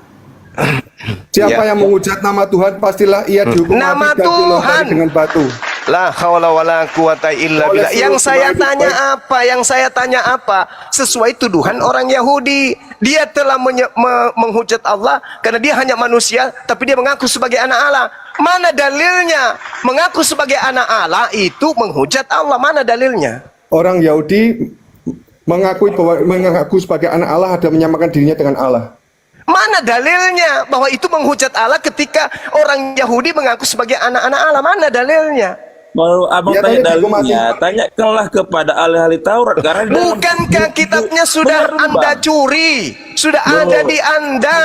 Siapa Ya. yang menghujat nama Tuhan, pastilah ia dihukum Nama mati dan dilontari Tuhan. dengan batu. La haula wala quwata illa Oleh billah. Yang seluruh saya jemaat tanya baik. apa? Yang saya tanya apa? Sesuai tuduhan orang Yahudi. Dia telah menghujat Allah karena dia hanya manusia, tapi dia mengaku sebagai anak Allah. Mana dalilnya? Mengaku sebagai anak Allah itu menghujat Allah. Mana dalilnya? Orang Yahudi mengaku sebagai anak Allah ada menyamakan dirinya dengan Allah. Mana dalilnya bahwa itu menghujat Allah ketika orang Yahudi mengaku sebagai anak-anak Allah? Mana dalilnya? Mau abang Ya, tanya tadi dalilnya, tanyakanlah kepada ahli-ahli Taurat karena di dalam- Bukankah kitabnya sudah Benar, Anda Bang. curi? Sudah ada di Anda.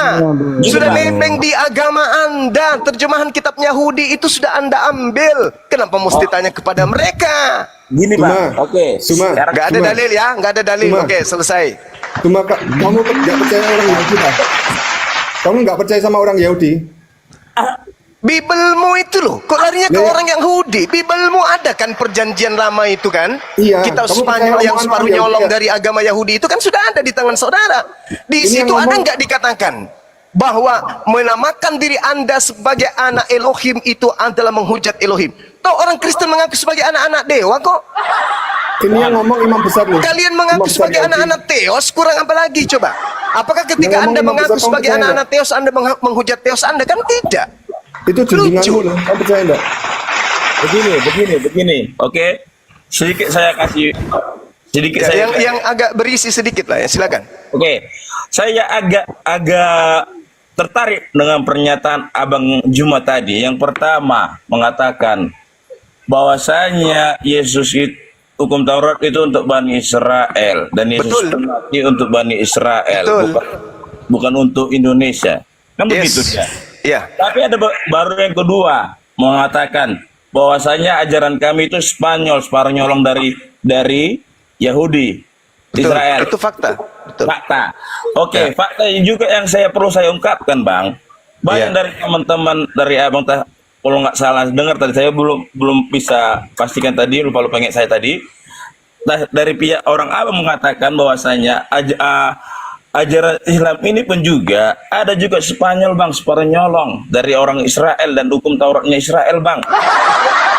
Sudah nebeng di agama Anda. Terjemahan kitab Yahudi itu sudah Anda ambil. Kenapa mesti tanya kepada mereka? Gini bang, Cuma- oke. cuma- Sekarang Nggak ada Cuma- dalil ya? Nggak ada dalil. Cuma- Oke, selesai. Cuma kamu nggak percaya orang Yahudi, Pak? Kamu nggak percaya sama orang Yahudi? Bibelmu itu loh, kok larinya ke Lah, ya. orang Yahudi? Bibelmu ada kan perjanjian lama itu kan? Iya, Kitab kamu Spanyol percaya yang omongan separuh orang Yahudi, nyolong ya? dari agama Yahudi itu kan sudah ada di tangan saudara. Di Ini situ yang ada ngomong- nggak dikatakan bahwa menamakan diri Anda sebagai anak Elohim itu adalah menghujat Elohim? Toh orang Kristen mengaku sebagai anak-anak dewa kok. Ini yang ngomong imam besar loh. Kalian Imam mengaku besar sebagai Yahudi. anak-anak Theos, kurang apa lagi coba? Apakah ketika Yang Anda ngomong imam mengaku besar, kamu sebagai percaya anak-anak Theos, Anda menghujat Theos Anda? Kan tidak. Itu junjunganmu Lucu. loh. Kamu percaya enggak? begini. Oke. Sedikit saya kasih sedikit saya Yang agak berisi sedikit lah ya, silakan. Oke. Saya agak tertarik dengan pernyataan Abang Juma tadi. Yang pertama mengatakan bahwasanya Yesus itu hukum Taurat itu untuk Bani Israel dan Yesus Betul. mati untuk Bani Israel, Betul. bukan untuk Indonesia. Kan begitu dia. Ya. Tapi ada baru yang kedua mengatakan bahwasanya ajaran kami itu Spanyol, separuh nyolong dari Yahudi, Betul. Israel. Itu fakta. Betul. Fakta. Oke, Ya. fakta juga yang perlu saya ungkapkan, Bang. Banyak Ya. dari teman-teman dari Abang kalau nggak salah dengar tadi, saya belum bisa pastikan tadi, lupa ingat saya tadi. Dari pihak orang Abang mengatakan bahwasanya ajaran Islam ini pun juga ada juga Spanyol, Bang, separuh nyolong dari orang Israel dan hukum Tauratnya Israel, Bang.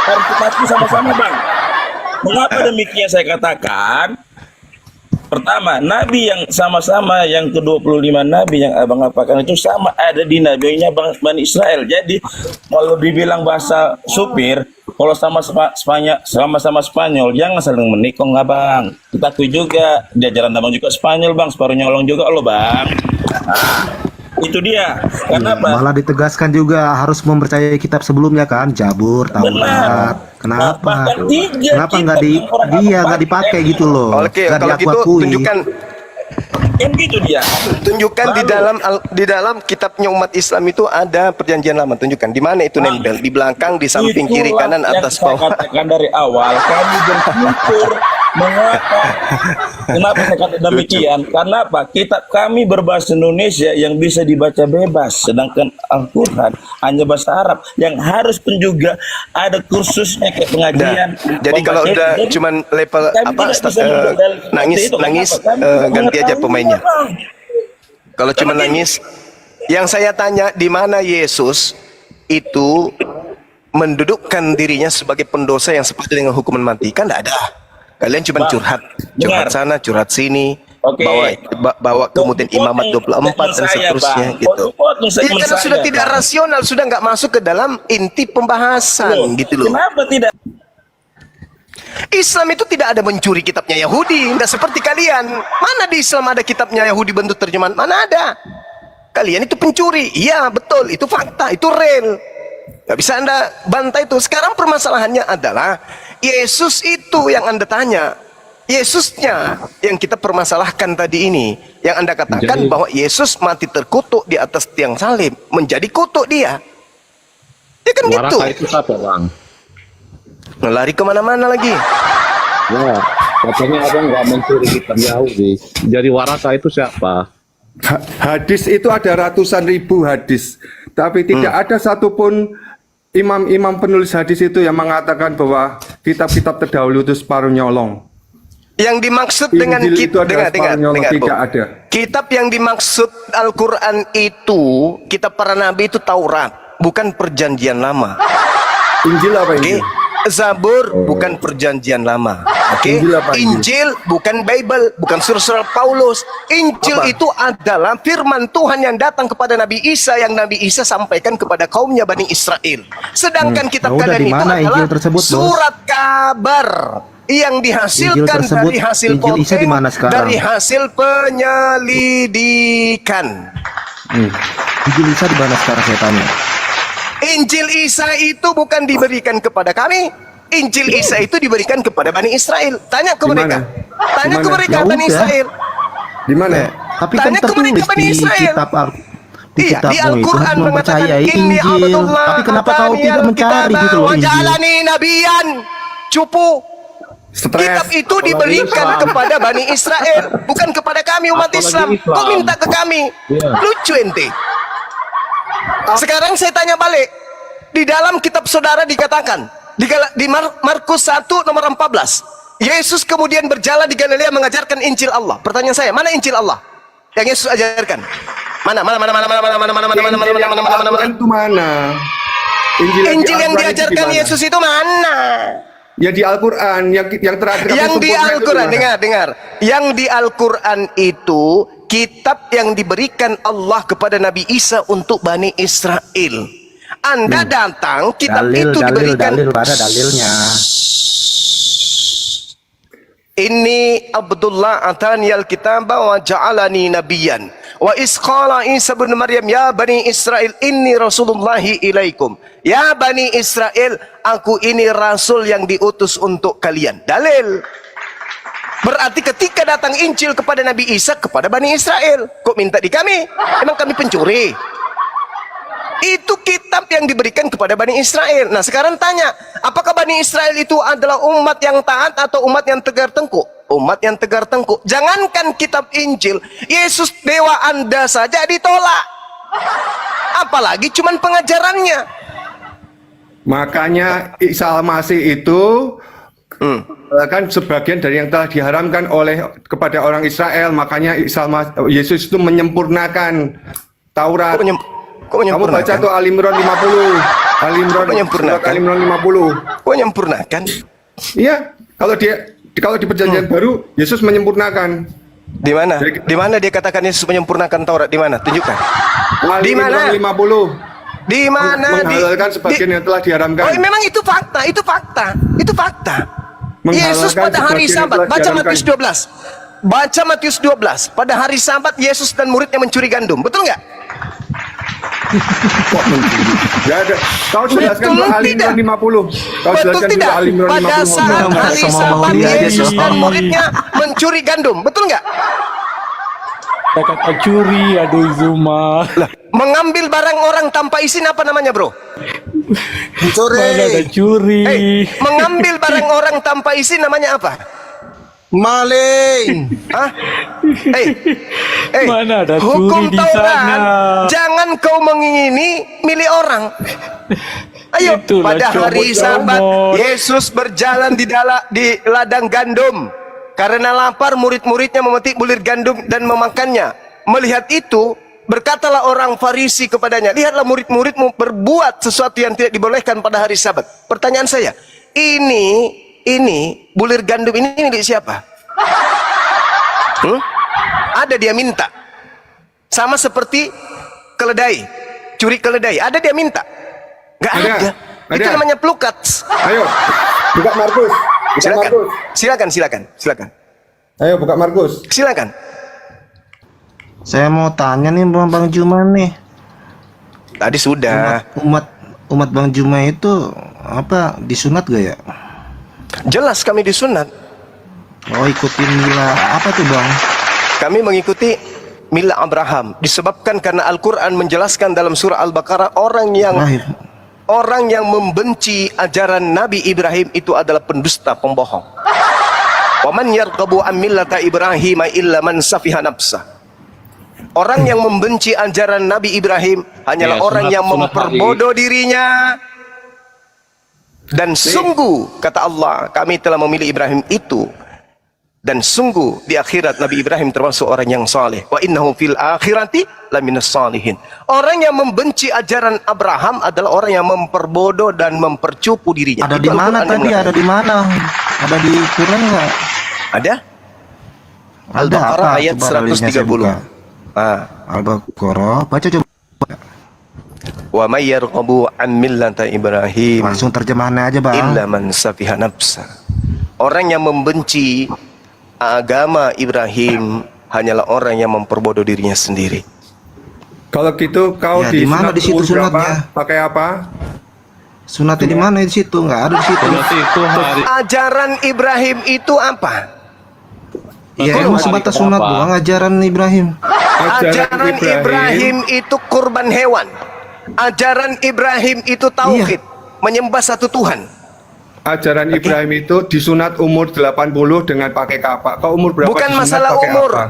Harus kita akui sama-sama, Bang. Mengapa demikian saya katakan? Pertama, nabi yang sama-sama yang ke-25 nabi yang Abang apakan itu sama ada di nabinya Bani Israel. Jadi kalau dibilang bahasa supir, kalau sama-sama Spanyol jangan saling menikung nggak bang. Kita akui juga dia jalan tambang juga Spanyol bang, separuh nyolong juga lo bang. Itu dia. Kenapa? Malah ditegaskan juga harus mempercayai kitab sebelumnya kan, Jabur, Taurat. Kenapa? Bahkan tiga Kenapa nggak nggak dipakai gitu loh? Oke, Nggak kalau gitu diakui. tunjukkan Kan gitu dia. tunjukkan di dalam kitabnya umat Islam itu ada perjanjian lama. Tunjukkan di mana itu nempel, di belakang, di samping, kiri, Itulah kanan, yang atas, saya bawah. katakan dari awal, kami bersyukur. Mengapa? Kenapa saya kata demikian? Karena apa? Kitab kami berbahasa Indonesia yang bisa dibaca bebas, sedangkan Al-Quran hanya bahasa Arab yang harus pun juga ada kursusnya kayak pengajian. Nah, jadi kalau udah cuman level nangis ganti aja pemainnya. Kalau cuma nangis, yang saya tanya di mana Yesus itu mendudukkan dirinya sebagai pendosa yang sepadan dengan hukuman mati? Kan tidak ada. Kalian cuma curhat sana, curhat sini, bawa kemudian imamat 24 dan seterusnya gitu. Ya karena sudah tidak rasional, sudah nggak masuk ke dalam inti pembahasan gitu loh. Kenapa tidak? Islam itu tidak ada mencuri kitabnya Yahudi, tidak seperti kalian. Mana di Islam ada kitabnya Yahudi bentuk terjemahan? Mana ada? Kalian itu pencuri. Iya betul, itu fakta, itu real. Gak bisa Anda bantah itu. Sekarang permasalahannya adalah Yesus itu yang Anda tanya. Yesusnya yang kita permasalahkan tadi ini. Yang Anda katakan bahwa Yesus mati terkutuk di atas tiang salib. Menjadi kutuk dia. Ya kan gitu. Waraka itu siapa bang? Lari kemana-mana lagi. Ya, katanya abang nggak mencuri kitab Yahudi. Jadi Waraka itu siapa? Hadis itu ada ratusan ribu hadis, tapi tidak ada satupun imam-imam penulis hadis itu yang mengatakan bahwa kitab-kitab terdahulu itu separuh nyolong. Yang dimaksud Injil dengan itu adalah separuh nyolong, tidak ada. Kitab yang dimaksud Al-Quran itu, kitab para nabi itu Taurat, bukan perjanjian lama. Injil apa ini? Zabur bukan perjanjian lama. Oke. Injil bukan Bible, bukan surat Paulus. Injil itu adalah firman Tuhan yang datang kepada Nabi Isa, yang Nabi Isa sampaikan kepada kaumnya Bani Israel. Sedangkan kitab kalian itu adalah surat kabar yang dihasilkan dari hasil dari hasil penyelidikan. Injil Isa di mana sekarang saya tanya? Injil Isa itu bukan diberikan kepada kami. Injil Isa itu diberikan kepada Bani Israel. Tanya ke mereka. Tanya ke mereka Bani Israel. Di mana? Tapi kan tertulis di kitab di Al-Quran mengatakan Injil. Tapi kenapa kau tidak mencari gitu loh Injil? Nabiyan, cupu. Kitab itu diberikan kepada Bani Israel, bukan kepada kami umat Islam. Kau minta ke kami. Lucu ente. Sekarang saya tanya balik. Di dalam kitab saudara dikatakan di Markus 1 nomor 14, Yesus kemudian berjalan di Galilea mengajarkan Injil Allah. Pertanyaan saya, mana Injil Allah yang Yesus ajarkan? Mana? Itu mana? Injil yang diajarkan Yesus itu mana? Ya di Al-Quran yang terakhir. Yang di Al-Quran, dengar. Yang di Al-Quran itu kitab yang diberikan Allah kepada Nabi Isa untuk Bani Israel. Anda datang, kitab itu diberikan. Dalilnya. Ini Abdullah atani al-kitaba wa ja'alani nabiyan. Wa isqala Isa bin Maryam ya Bani Israel inni rasulullahi ilaikum. Ya Bani Israel, aku ini rasul yang diutus untuk kalian. Dalil. Berarti ketika datang Injil kepada Nabi Isa kepada Bani Israel, kok minta di kami? Emang kami pencuri? Itu kitab yang diberikan kepada Bani Israel. Nah sekarang tanya, apakah Bani Israel itu adalah umat yang taat atau umat yang tegar tengkuk? Umat yang tegar tengkuk. Jangankan kitab Injil, Yesus dewa Anda saja ditolak. Apalagi cuman pengajarannya. Makanya Isa Al-Masih itu kan sebagian dari yang telah diharamkan kepada orang Israel. Makanya Yesus itu menyempurnakan Taurat. Kamu baca tuh Al-Imran 50. Al-Imran 50. Kok menyempurnakan? Iya, kalau di perjanjian baru Yesus menyempurnakan. Di mana? Di mana dia katakan Yesus menyempurnakan Taurat? Di mana? Tunjukkan. Di mana? 50. Di mana menghalalkan sebagian yang telah diharamkan. Oh, memang itu fakta, itu fakta, itu fakta. Menghalalkan Yesus pada hari sebagian yang Sabat, telah baca diharamkan. Matius 12. Baca Matius 12. Pada hari Sabat Yesus dan muridnya mencuri gandum. Betul nggak? Kok mencuri? Nggak ada. Kau jelaskan Betul dulu Ali tidak? Imran 50. Kau Betul jelaskan dulu tidak? Ali Imran 50. Pada saat hari Sabat Yesus dan muridnya mencuri gandum. Betul nggak? Kata curi, aduh Zuma. Mengambil barang orang tanpa izin apa namanya, bro? Mana ada curi. Mengambil barang orang tanpa izin namanya apa? Maling. Hah? Mana ada Hukum curi di Taurat, sana. jangan kau mengingini milik orang. Ayo, Itulah pada hari Sabat comot-comot. Yesus berjalan di ladang gandum. Karena lapar, murid-muridnya memetik bulir gandum dan memakannya. Melihat itu, berkatalah orang Farisi kepadanya, lihatlah murid-muridmu berbuat sesuatu yang tidak dibolehkan pada hari Sabat. Pertanyaan saya, ini bulir gandum ini milik siapa? Ada dia minta. Sama seperti keledai, curi keledai. Ada dia minta? Nggak ada. Itu namanya pelukats. Ayo, buka Markus. Buka Markus. Silakan. Ayo buka Markus. Silakan. Saya mau tanya nih Bang Juma nih. Tadi sudah. Umat Bang Juma itu apa disunat gak ya? Jelas kami disunat. Oh, ikutin mila apa tuh Bang? Kami mengikuti mila Abraham disebabkan karena Al-Qur'an menjelaskan dalam surah Al-Baqarah orang yang membenci ajaran Nabi Ibrahim itu adalah pendusta, pembohong. Wa man yarghabu an millata Ibrahim illa man safiha nafsah. Orang yang membenci ajaran Nabi Ibrahim hanyalah orang yang memperbodoh dirinya. Dan sungguh kata Allah, kami telah memilih Ibrahim itu. Dan sungguh di akhirat Nabi Ibrahim termasuk orang yang saleh. Wa innahu fil akhirati laminas salihin. Orang yang membenci ajaran Abraham adalah orang yang memperbodoh dan mempercupu dirinya. Ada di mana tadi? Ada di mana? Ada di Quran nggak? Ada? Al-Baqarah ayat 130. Al-Baqarah, baca coba. Wa may yarghabu an millata Ibrahim. Langsung terjemahannya aja, Bang. Illa man safiha nafsa. Orang yang membenci agama Ibrahim hanyalah orang yang memperbodoh dirinya sendiri. Kalau gitu kau Ya, di mana di situ umur berapa? sunatnya? Pakai apa? Sunatnya di mana di situ? Nggak ada di situ. Ajaran Ibrahim itu apa? Ya, emang sebatas sunat doang ajaran Ibrahim. Ajaran Ibrahim itu kurban hewan. Ajaran Ibrahim itu tauhid, menyembah satu Tuhan. Ajaran Ibrahim itu disunat umur 80 dengan pakai kapak. Kau umur berapa? Bukan disunat masalah pakai umur. apa?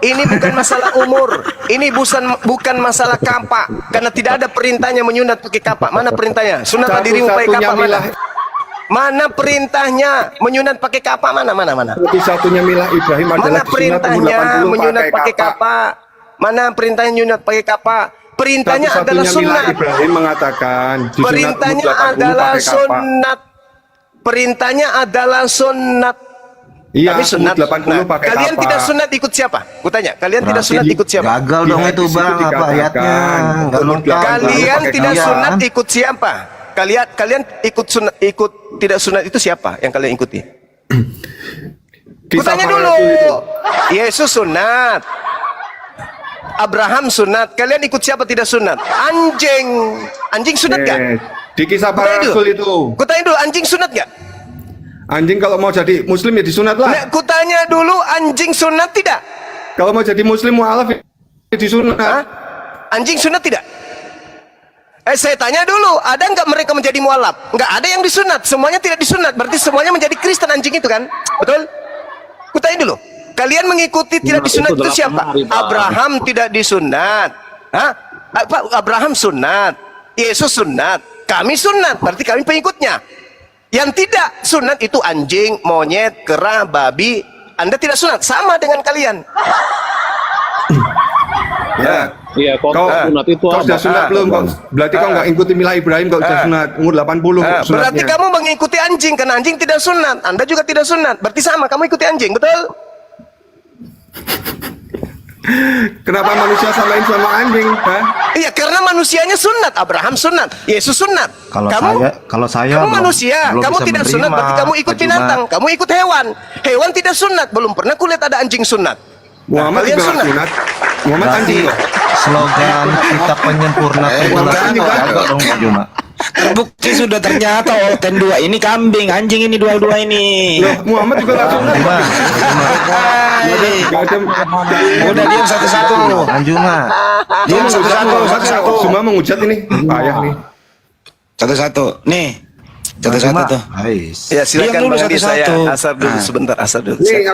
Ini bukan masalah umur. Ini bukan masalah kapak. Karena tidak ada perintahnya menyunat pakai kapak. Mana perintahnya? Sunatlah dirimu pakai kapak. Mana perintahnya menyunat pakai kapak? Mana? Satu-satunya milah Ibrahim adalah Mana perintahnya menyunat pakai kapak? Mana perintahnya menyunat pakai kapak? Perintahnya adalah sunat. Ibrahim mengatakan Perintahnya adalah sunat. Perintahnya adalah sunat. Iya, kami sunat. 80 pakai kalian kapak. tidak sunat ikut siapa? Kutanya, kalian tidak sunat ikut siapa? Gagal dong itu Bang, apa ayatnya? Nggak lengkap. Kalian tidak Iya. sunat ikut siapa? Kalian ikut tidak sunat itu siapa yang kalian ikuti? Kutanya dulu. Yesus sunat. Abraham sunat. Kalian ikut siapa tidak sunat? Anjing sunat gak? Di kisah para rasul itu. Kutanya dulu, anjing sunat gak? Anjing kalau mau jadi muslim ya disunat lah. Nah, kutanya dulu, anjing sunat tidak? Kalau mau jadi muslim mualaf ya disunat. Hah? Anjing sunat tidak? Saya tanya dulu, ada nggak mereka menjadi mualaf? Nggak ada yang disunat, semuanya tidak disunat. Berarti semuanya menjadi Kristen anjing itu kan? Betul? Kutanya dulu, kalian mengikuti tidak disunat itu siapa? Abraham tidak disunat. Hah? Abraham sunat, Yesus sunat, kami sunat, berarti kami pengikutnya. Yang tidak sunat itu anjing, monyet, kera, babi. Anda tidak sunat, sama dengan kalian. Ya. Iya, kau sunat itu kau sudah sunat belum? Berarti kau nggak ikuti milah Ibrahim kalau sudah sunat umur 80 sunatnya. Berarti kamu mengikuti anjing karena anjing tidak sunat. Anda juga tidak sunat. Berarti sama, kamu ikuti anjing, betul? Kenapa manusia samain sama anjing? Hah? Iya, karena manusianya sunat. Abraham sunat, Yesus sunat. Kalau saya Kamu belum- manusia, belum kamu bisa tidak menerima, sunat, berarti kamu ikut Pak Juma. binatang, kamu ikut hewan. Hewan tidak sunat, belum pernah kulihat ada anjing sunat. Muhammad kalian juga nggak sunat. Muhammad anjing kok. Slogan kita penyempurna bukan, bukan. dong Pak Juma. Terbukti sudah ternyata Olten 2 ini kambing, anjing ini dua-dua ini. Loh, Muhammad juga nggak sunat. Nggak ada. Udah diam satu-satu. Anjuma. Diam satu-satu. Semua menghujat ini. Payah nih. Satu-satu. Nih. Satu-satu tuh. Ais. Ya silakan Diam dulu Bang Andi, saya satu-satu. asar dulu sebentar, asar dulu. Nih,